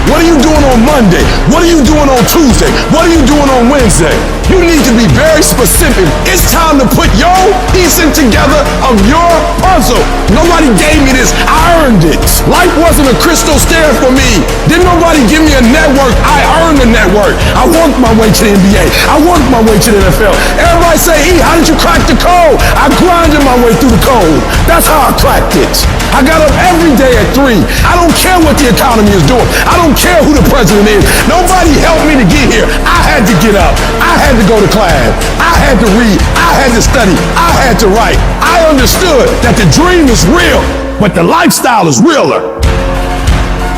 D: What are you doing on Monday? What are you doing on Tuesday? What are you doing on Wednesday? You need to be very specific. It's time to put your piecing together of your puzzle. Nobody gave me this. I earned it. Life wasn't a crystal stair for me. Didn't nobody give me a network. I earned the network. I worked my way to the NBA. I worked my way to the NFL. Everybody say, E, how did you crack the code? I grinded my way through the code. That's how I cracked it. I got up every day at 3. I don't care what the economy is doing. I don't care who the president is. Nobody helped me to get here. I had to get up. I had to go to class. I had to read. I had to study. I had to write. I understood that the dream is real, but the lifestyle is realer.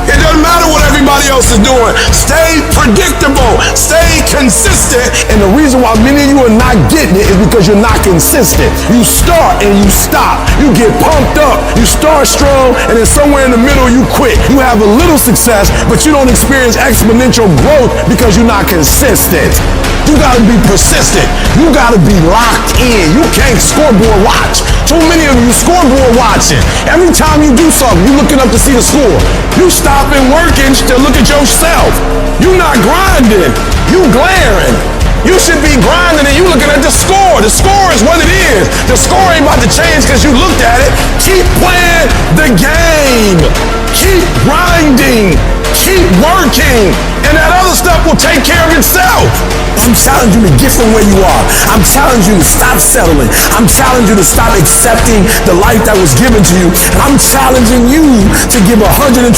D: It
A: doesn't matter what everybody else is doing. Stay predictable. Stay consistent. And the reason why many of you are not getting it is because you're not consistent. You start and you stop. You get pumped up. You start strong, and then somewhere in the middle you quit. You have a little success, but you don't experience exponential growth because you're not consistent. You gotta be persistent. You gotta be locked in. You can't scoreboard watch. Too many of you scoreboard watching. Every time you do something, you looking up to see the score. You stopping working to look at yourself. You not grinding. You glaring. You should be grinding and you looking at the score. The score is what it is. The score ain't about to change because you looked at it. Keep playing the game. Keep grinding. Keep working. And that other stuff will take care of itself. I'm challenging you to get from where you are. I'm challenging you to stop settling. I'm challenging you to stop accepting the life that was given to you. And I'm challenging you to give 120%.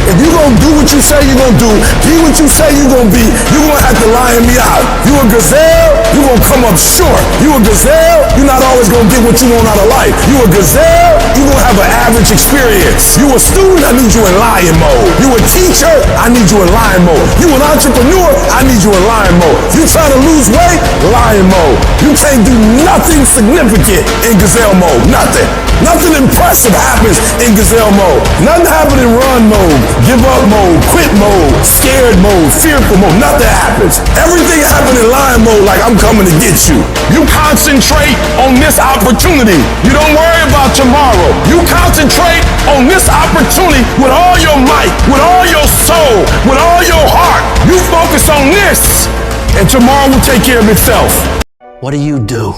A: If you're going to do what you say you're going to do, be what you say you're going to be, you're going to have to lion me out. You a gazelle, you're going to come up short. You a gazelle, you're not always going to get what you want out of life. You a gazelle, you're going to have an average experience. You a student, I need you in lion mode. You a teacher, I need you in lion mode. You an entrepreneur, I need you in lion mode. You trying to lose weight, lion mode. You can't do nothing significant in gazelle mode. Nothing. Nothing impressive happens in gazelle mode. Nothing happens in run mode, give up mode, quit mode, scared mode, fearful mode. Nothing happens. Everything happens in lion mode like I'm coming to get you. You concentrate on this opportunity. You don't worry about tomorrow. You concentrate on this opportunity with all your might, with all your soul, with all your heart. You focus on this, and tomorrow will take care of itself.
J: What do you do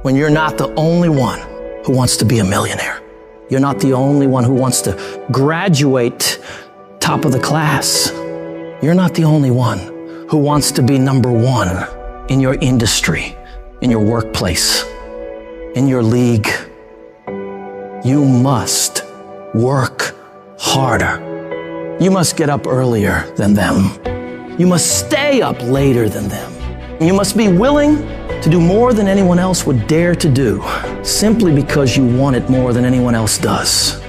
J: when you're not the only one who wants to be a millionaire? You're not the only one who wants to graduate top of the class. You're not the only one who wants to be number one in your industry, in your workplace, in your league. You must work harder. You must get up earlier than them. You must stay up later than them. You must be willing to do more than anyone else would dare to do, simply because you want it more than anyone else does.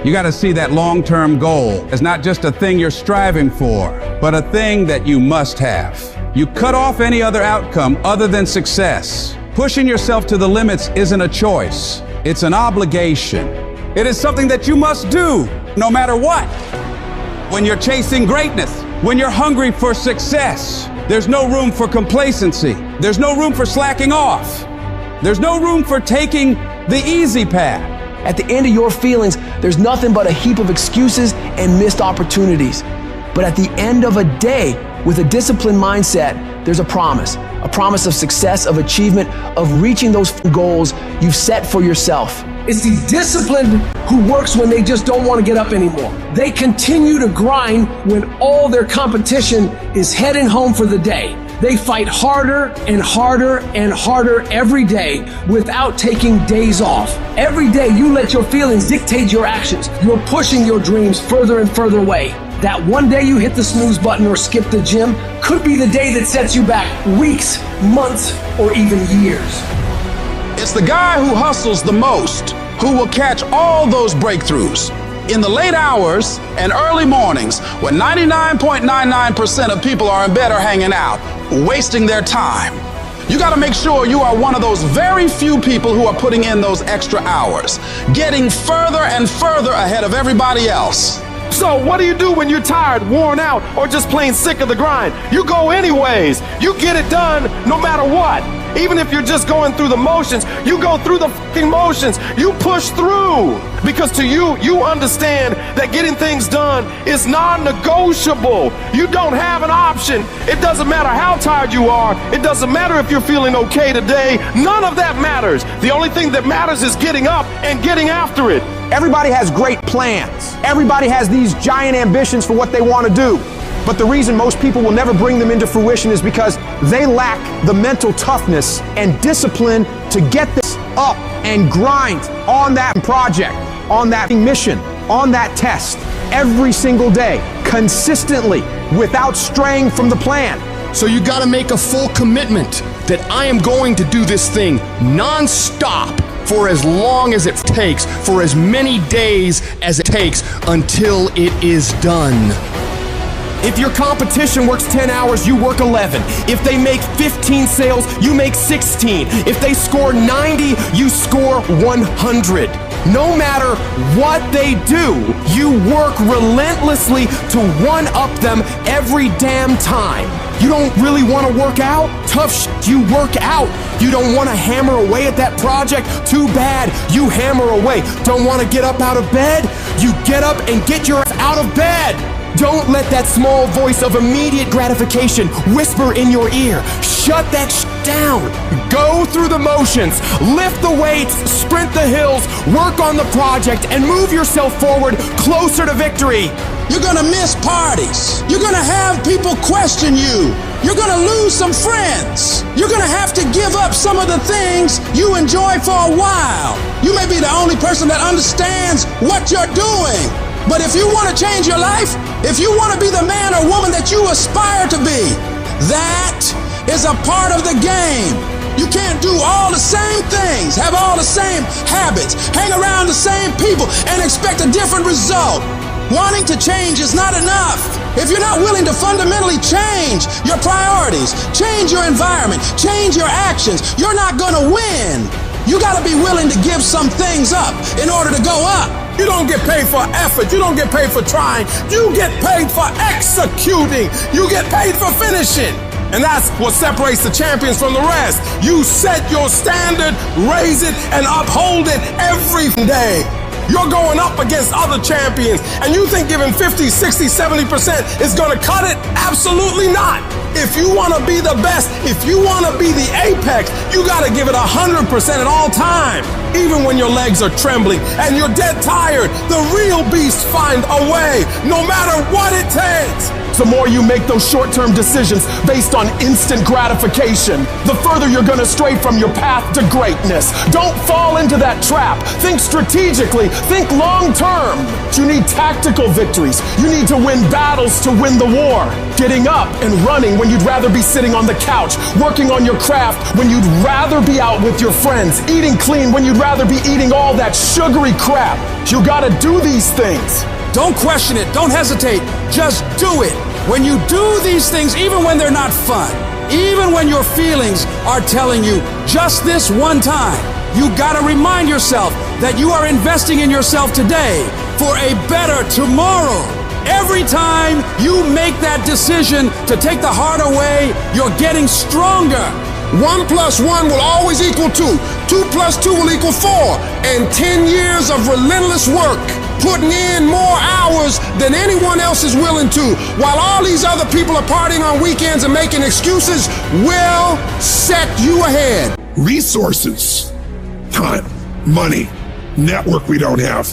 V: You got to see that long-term goal as not just a thing you're striving for, but a thing that you must have. You cut off any other outcome other than success. Pushing yourself to the limits isn't a choice. It's an obligation. It is something that you must do, no matter what. When you're chasing greatness, when you're hungry for success, there's no room for complacency. There's no room for slacking off. There's no room for taking the easy path.
U: At the end of your feelings, there's nothing but a heap of excuses and missed opportunities. But at the end of a day, with a disciplined mindset, there's a promise of success, of achievement, of reaching those goals you've set for yourself. It's the disciplined who works when they just don't want to get up anymore. They continue to grind when all their competition is heading home for the day. They fight harder and harder and harder every day without taking days off. Every day you let your feelings dictate your actions. You're pushing your dreams further and further away. That one day you hit the snooze button or skip the gym could be the day that sets you back weeks, months, or even years.
V: It's the guy who hustles the most who will catch all those breakthroughs in the late hours and early mornings when 99.99% of people are in bed or hanging out, wasting their time. You got to make sure you are one of those very few people who are putting in those extra hours, getting further and further ahead of everybody else.
B: So what do you do when you're tired, worn out, or just plain sick of the grind? You go anyways. You get it done no matter what. Even if you're just going through the motions, you go through the fucking motions. You push through. Because to you, you understand that getting things done is non-negotiable. You don't have an option. It doesn't matter how tired you are. It doesn't matter if you're feeling okay today. None of that matters. The only thing that matters is getting up and getting after it.
W: Everybody has great plans. Everybody has these giant ambitions for what they want to do. But the reason most people will never bring them into fruition is because they lack the mental toughness and discipline to get this up and grind on that project, on that mission, on that test, every single day, consistently, without straying from the plan.
X: So you gotta make a full commitment that I am going to do this thing non-stop
H: for as long as it takes, for as many days as it takes until it is done.
K: If your competition works 10 hours, you work 11. If they make 15 sales, you make 16. If they score 90, you score 100. No matter what they do, you work relentlessly to one-up them every damn time. You don't really want to work out? Tough shit, you work out. You don't want to hammer away at that project? Too bad, you hammer away. Don't want to get up out of bed? You get up and get your ass out of bed. Don't let that small voice of immediate gratification whisper in your ear. Shut that shit down. Go through the motions, lift the weights, sprint the hills, work on the project, and move yourself forward closer to victory.
R: You're gonna miss parties. You're gonna have people question you. You're gonna lose some friends. You're gonna have to give up some of the things you enjoy for a while. You may be the only person that understands what you're doing. But if you want to change your life, if you want to be the man or woman that you aspire to be, that is a part of the game. You can't do all the same things, have all the same habits, hang around the same people, and expect a different result. Wanting to change is not enough. If you're not willing to fundamentally change your priorities, change your environment, change your actions, you're not gonna win. You gotta be willing to give some things up in order to go up.
A: You don't get paid for effort. You don't get paid for trying. You get paid for executing. You get paid for finishing. And that's what separates the champions from the rest. You set your standard, raise it, and uphold it every day. You're going up against other champions, and you think giving 50, 60, 70% is gonna cut it? Absolutely not. If you wanna be the best, if you wanna be the apex, you gotta give it 100% at all times. Even when your legs are trembling and you're dead tired, the real beasts find a way, no matter what it takes.
K: The more you make those short-term decisions based on instant gratification, the further you're gonna stray from your path to greatness. Don't fall into that trap. Think strategically, think long-term. You need tactical victories. You need to win battles to win the war. Getting up and running when you'd rather be sitting on the couch. Working on your craft when you'd rather be out with your friends. Eating clean when you'd rather be eating all that sugary crap. You gotta do these things.
N: Don't question it. Don't hesitate. Just do it. When you do these things, even when they're not fun, even when your feelings are telling you just this one time, you gotta remind yourself that you are investing in yourself today for a better tomorrow. Every time you make that decision to take the harder way, you're getting stronger.
A: 1 + 1 will always equal 2. 2 + 2 will equal 4. And 10 years of relentless work, putting in more hours than anyone else is willing to, while all these other people are partying on weekends and making excuses, will set you ahead.
O: Resources, time, money, network we don't have.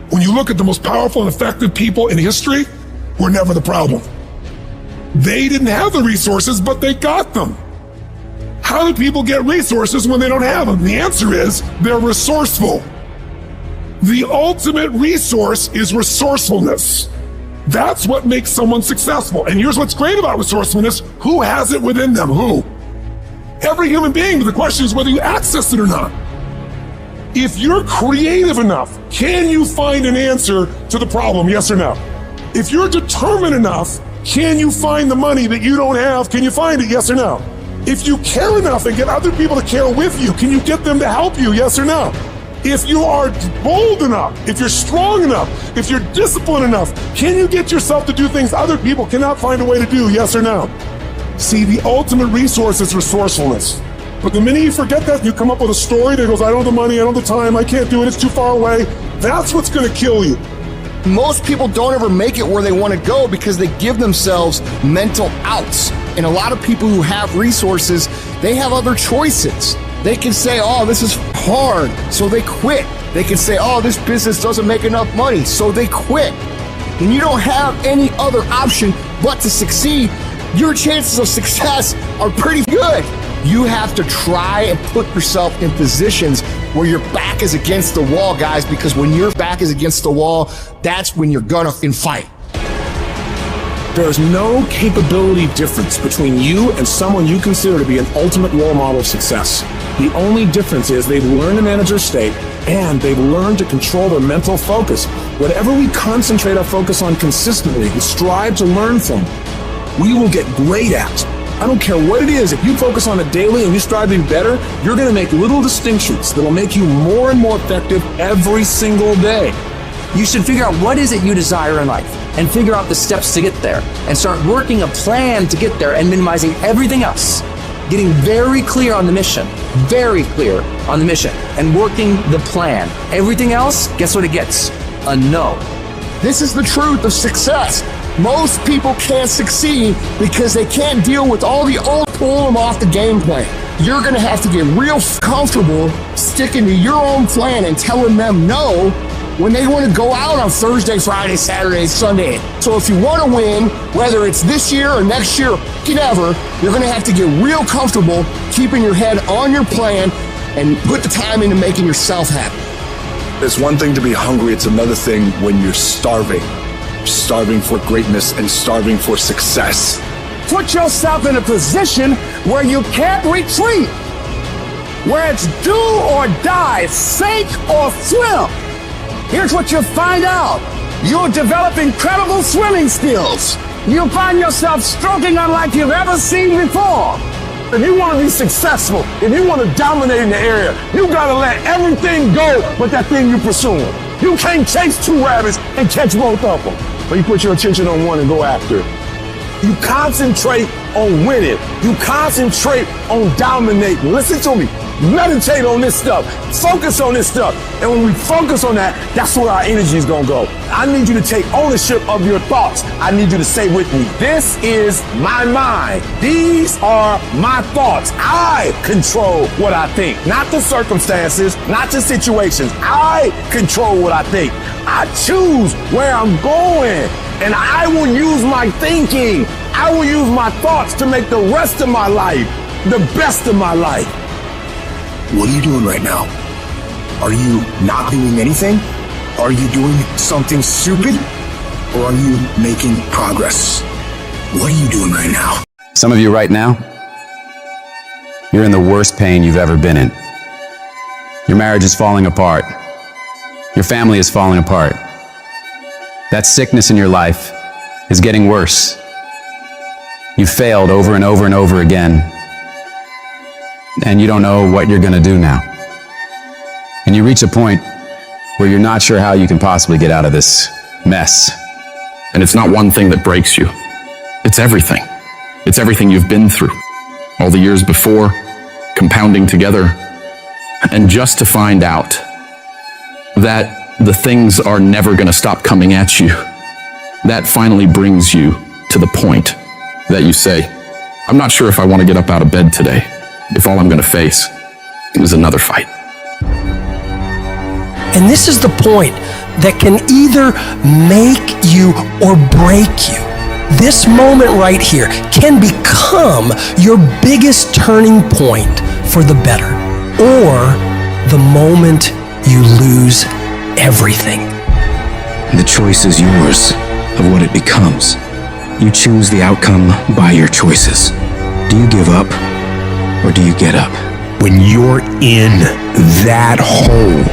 O: When you look at the most powerful and effective people in history, were never the problem. They didn't have the resources, but they got them. How do people get resources when they don't have them? The answer is they're resourceful. The ultimate resource is resourcefulness. That's what makes someone successful. And here's what's great about resourcefulness. Who has it within them? Who? Every human being, but the question is whether you access it or not. If you're creative enough, can you find an answer to the problem? Yes or no? If you're determined enough, can you find the money that you don't have? Can you find it? Yes or no? If you care enough and get other people to care with you, can you get them to help you? Yes or no? If you are bold enough, if you're strong enough, if you're disciplined enough, can you get yourself to do things other people cannot find a way to do? Yes or no? See, the ultimate resource is resourcefulness. But the minute you forget that, you come up with a story that goes, I don't have the money, I don't have the time, I can't do it, it's too far away. That's what's gonna kill you.
H: Most people don't ever make it where they want to go because they give themselves mental outs. And a lot of people who have resources, they have other choices. They can say, oh, this is hard, so they quit. They can say, oh, this business doesn't make enough money, so they quit. And you don't have any other option but to succeed. Your chances of success are pretty good. You have to try and put yourself in positions where your back is against the wall, guys, because when your back is against the wall, that's when you're gonna fight.
A: There is no capability difference between you and someone you consider to be an ultimate role model of success. The only difference is they've learned to manage their state and they've learned to control their mental focus. Whatever we concentrate our focus on consistently and strive to learn from, we will get great at. I don't care what it is. If you focus on it daily and you strive to be better, you're going to make little distinctions that will make you more and more effective every single day.
F: You should figure out what is it you desire in life and figure out the steps to get there and start working a plan to get there and minimizing everything else. Getting very clear on the mission, and working the plan. Everything else, guess what it gets? A no.
H: This is the truth of success. Most people can't succeed because they can't deal with all the old pulling them off the game plan. You're gonna have to get real comfortable sticking to your own plan and telling them no when they want to go out on Thursday, Friday, Saturday, Sunday. So if you want to win, whether it's this year or next year, whatever, you're going to have to get real comfortable keeping your head on your plan and put the time into making yourself happy.
A: It's one thing to be hungry, it's another thing when you're starving. Starving for greatness and starving for success.
N: Put yourself in a position where you can't retreat, where it's do or die, sink or swim. Here's what you'll find out. You'll develop incredible swimming skills. You'll find yourself stroking unlike you've ever seen before.
A: If you want to be successful, if you want to dominate in the area, you got to let everything go but that thing you're pursuing. You can't chase two rabbits and catch both of them. But you put your attention on one and go after it. You concentrate on winning. You concentrate on dominating. Listen to me. Meditate on this stuff. Focus on this stuff. And when we focus on that, that's where our energy is going to go. I need you to take ownership of your thoughts. I need you to say with me, this is my mind. These are my thoughts. I control what I think. Not the circumstances, not the situations. I control what I think. I choose where I'm going. And I will use my thinking. I will use my thoughts to make the rest of my life the best of my life.
W: What are you doing right now? Are you not doing anything? Are you doing something stupid? Or are you making progress? What are you doing right now?
G: Some of you right now, you're in the worst pain you've ever been in. Your marriage is falling apart. Your family is falling apart. That sickness in your life is getting worse. You've failed over and over and over again. And you don't know what you're going to do now. And you reach a point where you're not sure how you can possibly get out of this mess.
P: And it's not one thing that breaks you. It's everything. It's everything you've been through. All the years before, compounding together. And just to find out that the things are never going to stop coming at you, that finally brings you to the point that you say, I'm not sure if I want to get up out of bed today, if all I'm going to face is another fight.
X: And this is the point that can either make you or break you. This moment right here can become your biggest turning point for the better, or the moment you lose everything.
Y: The choice is yours of what it becomes. You choose the outcome by your choices. Do you give up or do you get up?
M: When you're in that hole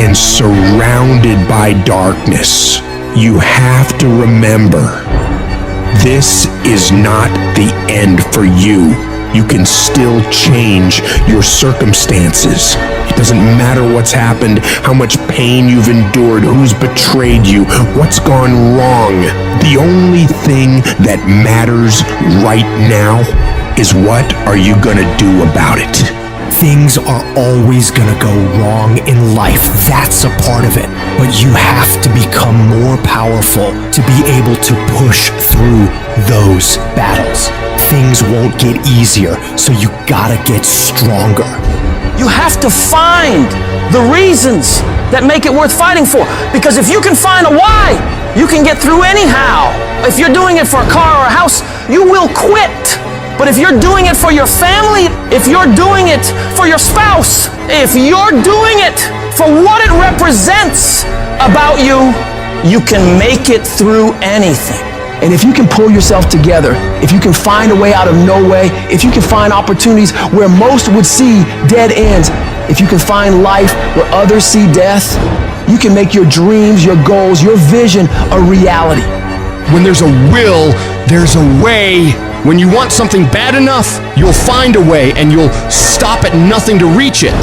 M: and surrounded by darkness, you have to remember, this is not the end for you. You can still change your circumstances. It doesn't matter what's happened, how much pain you've endured, who's betrayed you, what's gone wrong. The only thing that matters right now is what are you gonna do about it?
X: Things are always gonna go wrong in life. That's a part of it. But you have to become more powerful to be able to push through those battles. Things won't get easier, so you gotta get stronger.
U: You have to find the reasons that make it worth fighting for. Because if you can find a why, you can get through anyhow. If you're doing it for a car or a house, you will quit. But if you're doing it for your family, if you're doing it for your spouse, if you're doing it for what it represents about you, you can make it through anything.
J: And if you can pull yourself together, if you can find a way out of no way, if you can find opportunities where most would see dead ends, if you can find life where others see death, you can make your dreams, your goals, your vision a reality.
H: When there's a will, there's a way. When you want something bad enough, you'll find a way and you'll stop at nothing to reach it.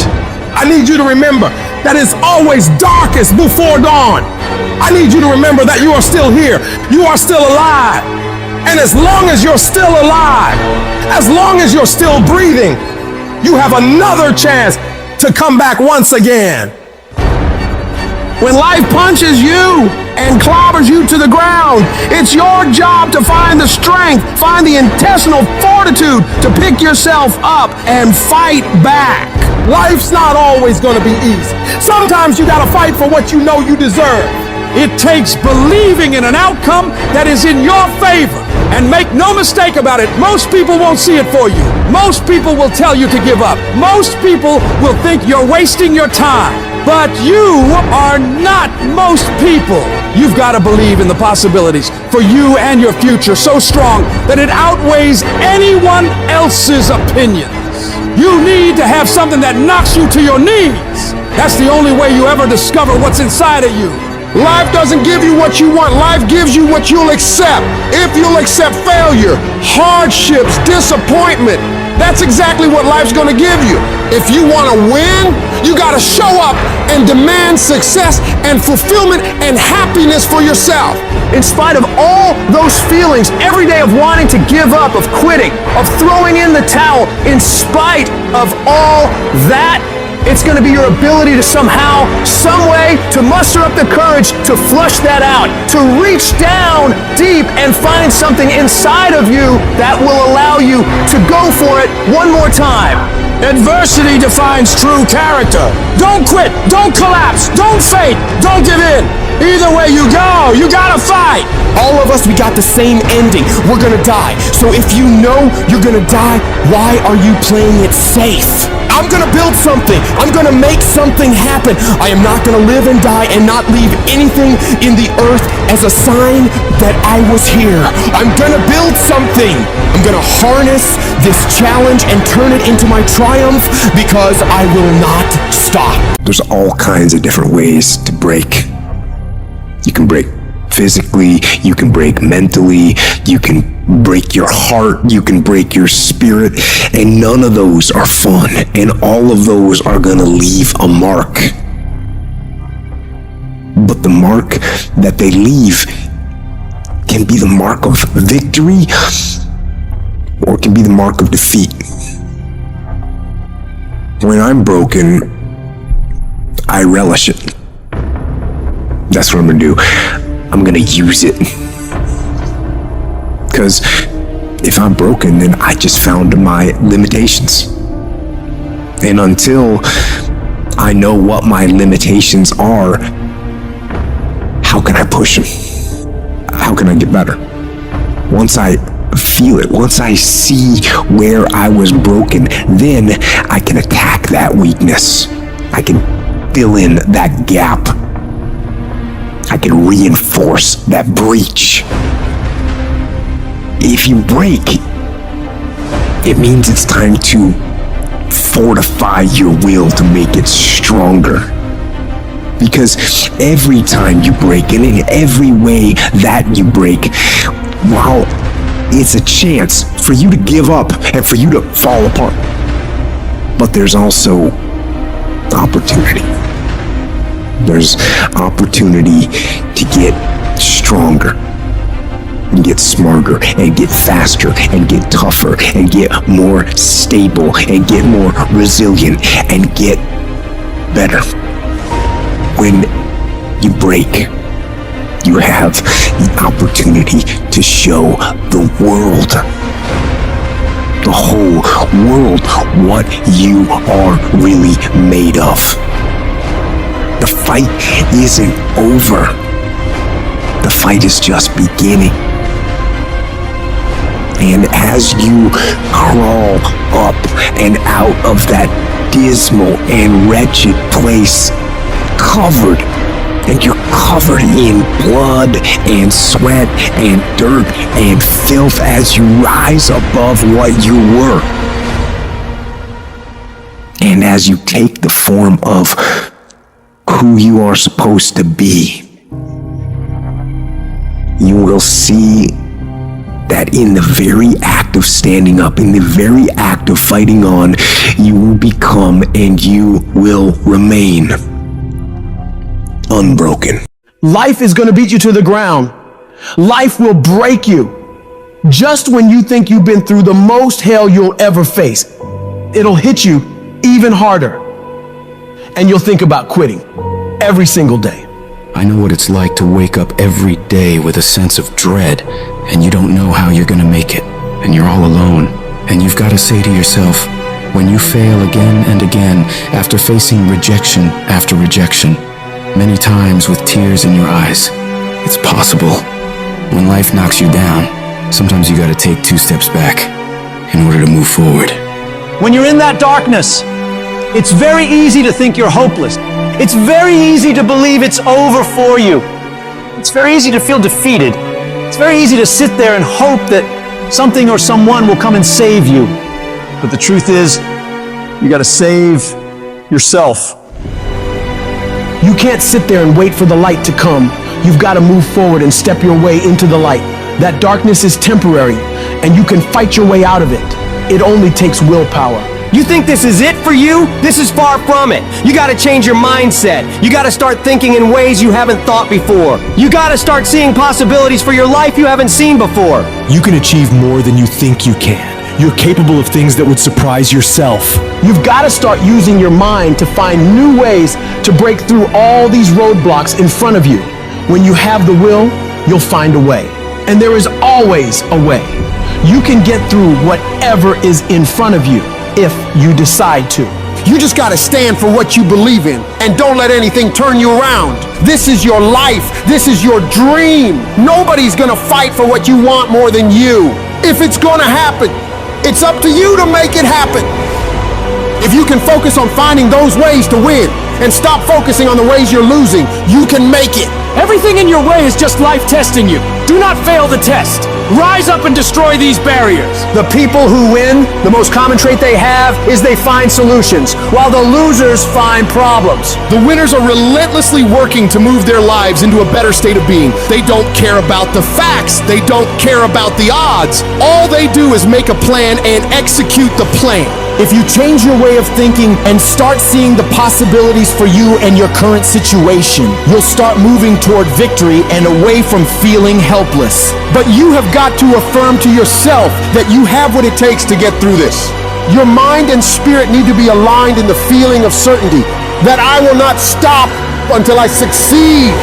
A: I need you to remember that it's always darkest before dawn. I need you to remember that you are still here. You are still alive. And as long as you're still alive, as long as you're still breathing, you have another chance to come back once again. When life punches you and clobbers you to the ground, it's your job to find the strength, find the intestinal fortitude to pick yourself up and fight back. Life's not always going to be easy. Sometimes you got to fight for what you know you deserve.
N: It takes believing in an outcome that is in your favor. And make no mistake about it, most people won't see it for you. Most people will tell you to give up. Most people will think you're wasting your time. But you are not most people. You've got to believe in the possibilities for you and your future so strong that it outweighs anyone else's opinions. You need to have something that knocks you to your knees. That's the only way you ever discover what's inside of you.
A: Life doesn't give you what you want. Life gives you what you'll accept. If you'll accept failure, hardships, disappointment, that's exactly what life's going to give you. If you want to win, you got to show up and demand success and fulfillment and happiness for yourself.
J: In spite of all those feelings every day of wanting to give up, of quitting, of throwing in the towel, in spite of all that, it's going to be your ability to somehow, some way, to muster up the courage to flush that out, to reach down deep and find something inside of you that will allow you to go for it one more time.
A: Adversity defines true character.
N: Don't quit, don't collapse, don't fade, don't give in. Either way you go, you gotta fight.
K: All of us, we got the same ending. We're gonna die. So if you know you're gonna die, why are you playing it safe? I'm gonna build something. I'm gonna make something happen. I am not gonna live and die and not leave anything in the earth as a sign that I was here. I'm gonna build something. I'm gonna harness this challenge and turn it into my triumph because I will not stop.
M: There's all kinds of different ways to break. You can break physically, you can break mentally, you can break your heart, you can break your spirit, and none of those are fun, and all of those are gonna leave a mark. But the mark that they leave can be the mark of victory, or it can be the mark of defeat. When I'm broken, I relish it. That's what I'm gonna do. I'm gonna use it. Because if I'm broken, then I just found my limitations. And until I know what my limitations are, how can I push them? How can I get better? Once I feel it, once I see where I was broken, then I can attack that weakness. I can fill in that gap. I can reinforce that breach. If you break, it means it's time to fortify your will to make it stronger. Because every time you break, and in every way that you break, while it's a chance for you to give up and for you to fall apart, but there's also opportunity. There's opportunity to get stronger, and get smarter, and get faster, and get tougher, and get more stable, and get more resilient, and get better. When you break, you have the opportunity to show the world, the whole world, what you are really made of. The fight isn't over. The fight is just beginning. And as you crawl up and out of that dismal and wretched place, covered and you're covered in blood and sweat and dirt and filth as you rise above what you were. And as you take the form of who you are supposed to be, you will see that in the very act of standing up, in the very act of fighting on, you will become and you will remain unbroken.
W: Life is going to beat you to the ground. Life will break you. Just when you think you've been through the most hell you'll ever face, it'll hit you even harder. And you'll think about quitting every single day.
Y: I know what it's like to wake up every day with a sense of dread, and you don't know how you're gonna make it, and you're all alone, and you've got to say to yourself, when you fail again and again, after facing rejection after rejection, many times with tears in your eyes, it's possible. When life knocks you down, sometimes you gotta take 2 steps back in order to move forward.
C: When you're in that darkness, it's very easy to think you're hopeless. It's very easy to believe it's over for you. It's very easy to feel defeated. It's very easy to sit there and hope that something or someone will come and save you. But the truth is, you gotta save yourself.
W: You can't sit there and wait for the light to come. You've got to move forward and step your way into the light. That darkness is temporary, and you can fight your way out of it. It only takes willpower.
K: You think this is it for you? This is far from it. You gotta change your mindset. You gotta start thinking in ways you haven't thought before. You gotta start seeing possibilities for your life you haven't seen before.
I: You can achieve more than you think you can. You're capable of things that would surprise yourself.
W: You've got to start using your mind to find new ways to break through all these roadblocks in front of you. When you have the will, you'll find a way. And there is always a way. You can get through whatever is in front of you if you decide to.
H: You just gotta stand for what you believe in and don't let anything turn you around. This is your life. This is your dream. Nobody's gonna fight for what you want more than you. If it's gonna happen, it's up to you to make it happen. If you can focus on finding those ways to win and stop focusing on the ways you're losing, you can make it.
C: Everything in your way is just life testing you. Do not fail the test. Rise up and destroy these barriers.
W: The people who win, the most common trait they have is they find solutions, while the losers find problems.
H: The winners are relentlessly working to move their lives into a better state of being. They don't care about the facts. They don't care about the odds. All they do is make a plan and execute the plan.
C: If you change your way of thinking and start seeing the possibilities for you and your current situation, you'll start moving toward victory and away from feeling helpless.
H: But you have got to affirm to yourself that you have what it takes to get through this. Your mind and spirit need to be aligned in the feeling of certainty that I will not stop until I succeed.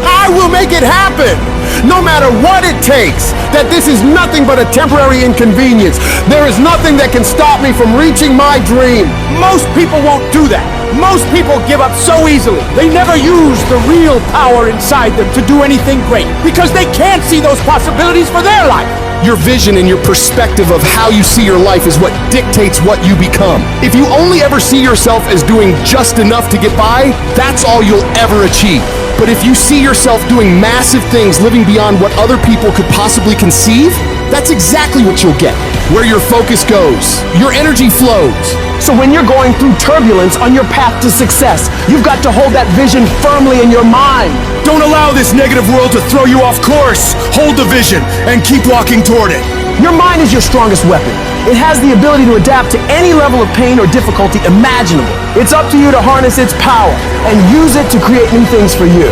H: I will make it happen, no matter what it takes, that this is nothing but a temporary inconvenience. There is nothing that can stop me from reaching my dream.
C: Most people won't do that. Most people give up so easily. They never use the real power inside them to do anything great because they can't see those possibilities for their life.
H: Your vision and your perspective of how you see your life is what dictates what you become. If you only ever see yourself as doing just enough to get by, that's all you'll ever achieve. But if you see yourself doing massive things, living beyond what other people could possibly conceive, that's exactly what you'll get. Where your focus goes, your energy flows.
W: So when you're going through turbulence on your path to success, you've got to hold that vision firmly in your mind.
N: Don't allow this negative world to throw you off course. Hold the vision and keep walking toward it.
W: Your mind is your strongest weapon. It has the ability to adapt to any level of pain or difficulty imaginable. It's up to you to harness its power and use it to create new things for you.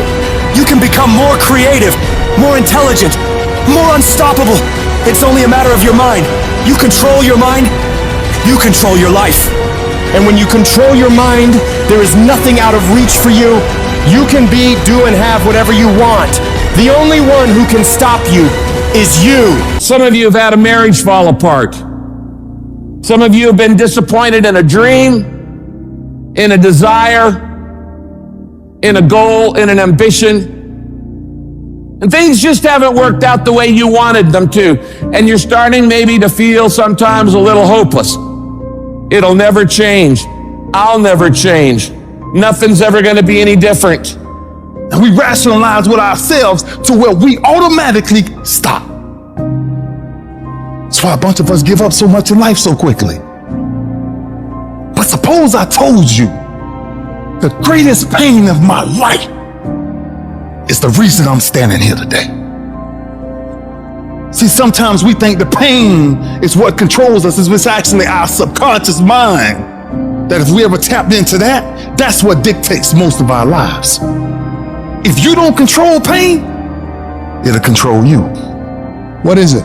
C: You can become more creative, more intelligent, more unstoppable. It's only a matter of your mind. You control your mind, you control your life.
H: And when you control your mind, there is nothing out of reach for you. You can be, do, and have whatever you want. The only one who can stop you is you.
B: Some of you have had a marriage fall apart. Some of you have been disappointed in a dream, in a desire, in a goal, in an ambition. And things just haven't worked out the way you wanted them to. And you're starting maybe to feel sometimes a little hopeless. It'll never change. I'll never change. Nothing's ever going to be any different.
A: And we rationalize with ourselves to where we automatically stop. That's why a bunch of us give up so much in life so quickly. But suppose I told you the greatest pain of my life is the reason I'm standing here today. See, sometimes we think the pain is what controls us. It's actually our subconscious mind. That if we ever tapped into that, that's what dictates most of our lives. If you don't control pain, it'll control you.
N: What is it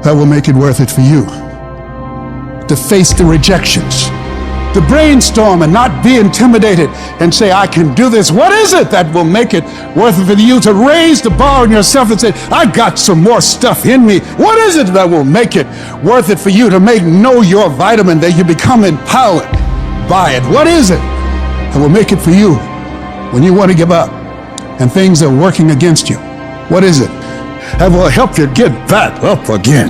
N: that will make it worth it for you? To face the rejections, to brainstorm and not be intimidated and say, I can do this. What is it that will make it worth it for you to raise the bar on yourself and say, I got some more stuff in me? What is it that will make it worth it for you to know your vitamin, that you become empowered by it? What is it that will make it for you when you want to give up and things are working against you? What is it that will help you get back up again?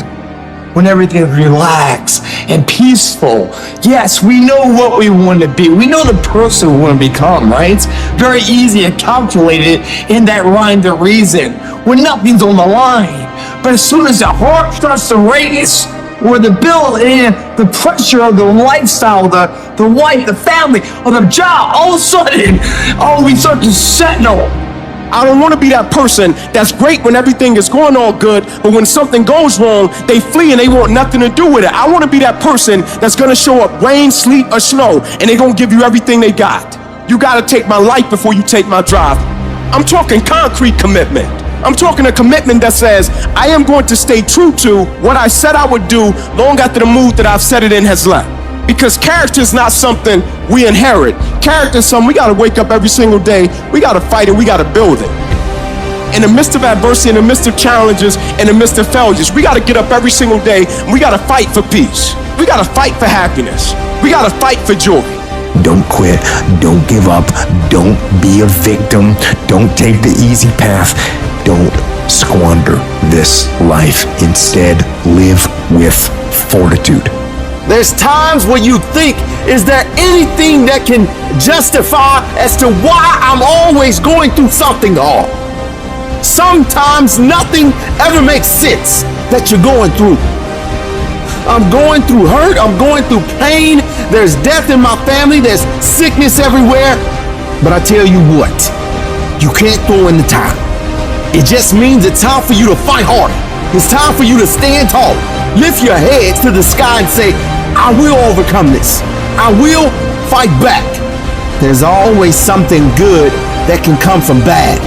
E: When everything's relaxed and peaceful. Yes, we know what we want to be. We know the person we want to become, right? It's very easy to calculate it in that rhyme to reason when nothing's on the line. But as soon as the heart starts to race, or the bill and the pressure of the lifestyle, the wife, the family, or the job, all of a sudden, we start to settle.
B: I don't want to be that person that's great when everything is going all good, but when something goes wrong, they flee and they want nothing to do with it. I want to be that person that's going to show up rain, sleet, or snow, and they're going to give you everything they got. You got to take my life before you take my drive. I'm talking concrete commitment. I'm talking a commitment that says, I am going to stay true to what I said I would do long after the mood that I've set it in has left. Because character is not something we inherit. Character is something we gotta wake up every single day, we gotta fight it, we gotta build it. In the midst of adversity, in the midst of challenges, in the midst of failures, we gotta get up every single day and we gotta fight for peace. We gotta fight for happiness. We gotta fight for joy.
M: Don't quit. Don't give up. Don't be a victim. Don't take the easy path. Don't squander this life. Instead, live with fortitude.
E: There's times when you think, is there anything that can justify as to why I'm always going through something hard? Sometimes nothing ever makes sense that you're going through. I'm going through hurt, I'm going through pain, there's death in my family, there's sickness everywhere. But I tell you what, you can't throw in the towel. It just means it's time for you to fight harder. It's time for you to stand tall. Lift your heads to the sky and say, I will overcome this. I will fight back. There's always something good that can come from bad.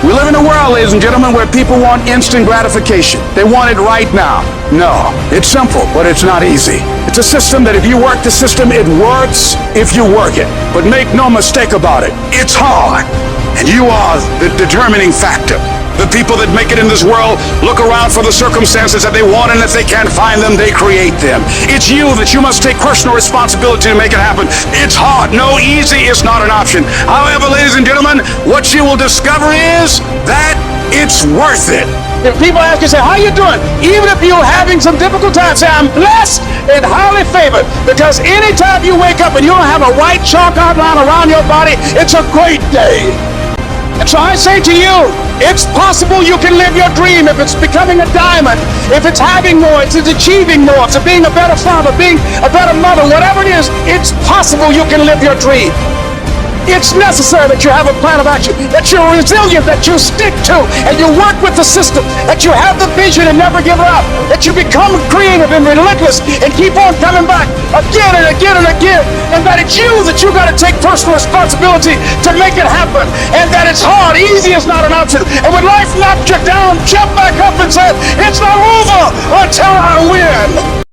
N: We live in a world, ladies and gentlemen, where people want instant gratification. They want it right now. No, it's simple, but it's not easy. It's a system that if you work the system, it works if you work it. But make no mistake about it, it's hard. And you are the determining factor. The people that make it in this world look around for the circumstances that they want, and if they can't find them, they create them. It's you that you must take personal responsibility to make it happen. It's hard. No, easy is not an option. However, ladies and gentlemen, what you will discover is that it's worth it.
L: If people ask you, say, how you doing? Even if you're having some difficult times, say, I'm blessed and highly favored. Because anytime you wake up and you don't have a white chalk outline around your body, it's a great day. And so I say to you, it's possible you can live your dream. If it's becoming a diamond, if it's having more, it's achieving more, it's being a better father, being a better mother, whatever it is, it's possible you can live your dream. It's necessary that you have a plan of action, that you're resilient, that you stick to, and you work with the system, that you have the vision and never give up, that you become creative and relentless and keep on coming back again and again and again, and that it's you that you got to take personal responsibility to make it happen, and that it's hard, easy is not an option, and when life knocks you down, jump back up and say, it's not over until I win.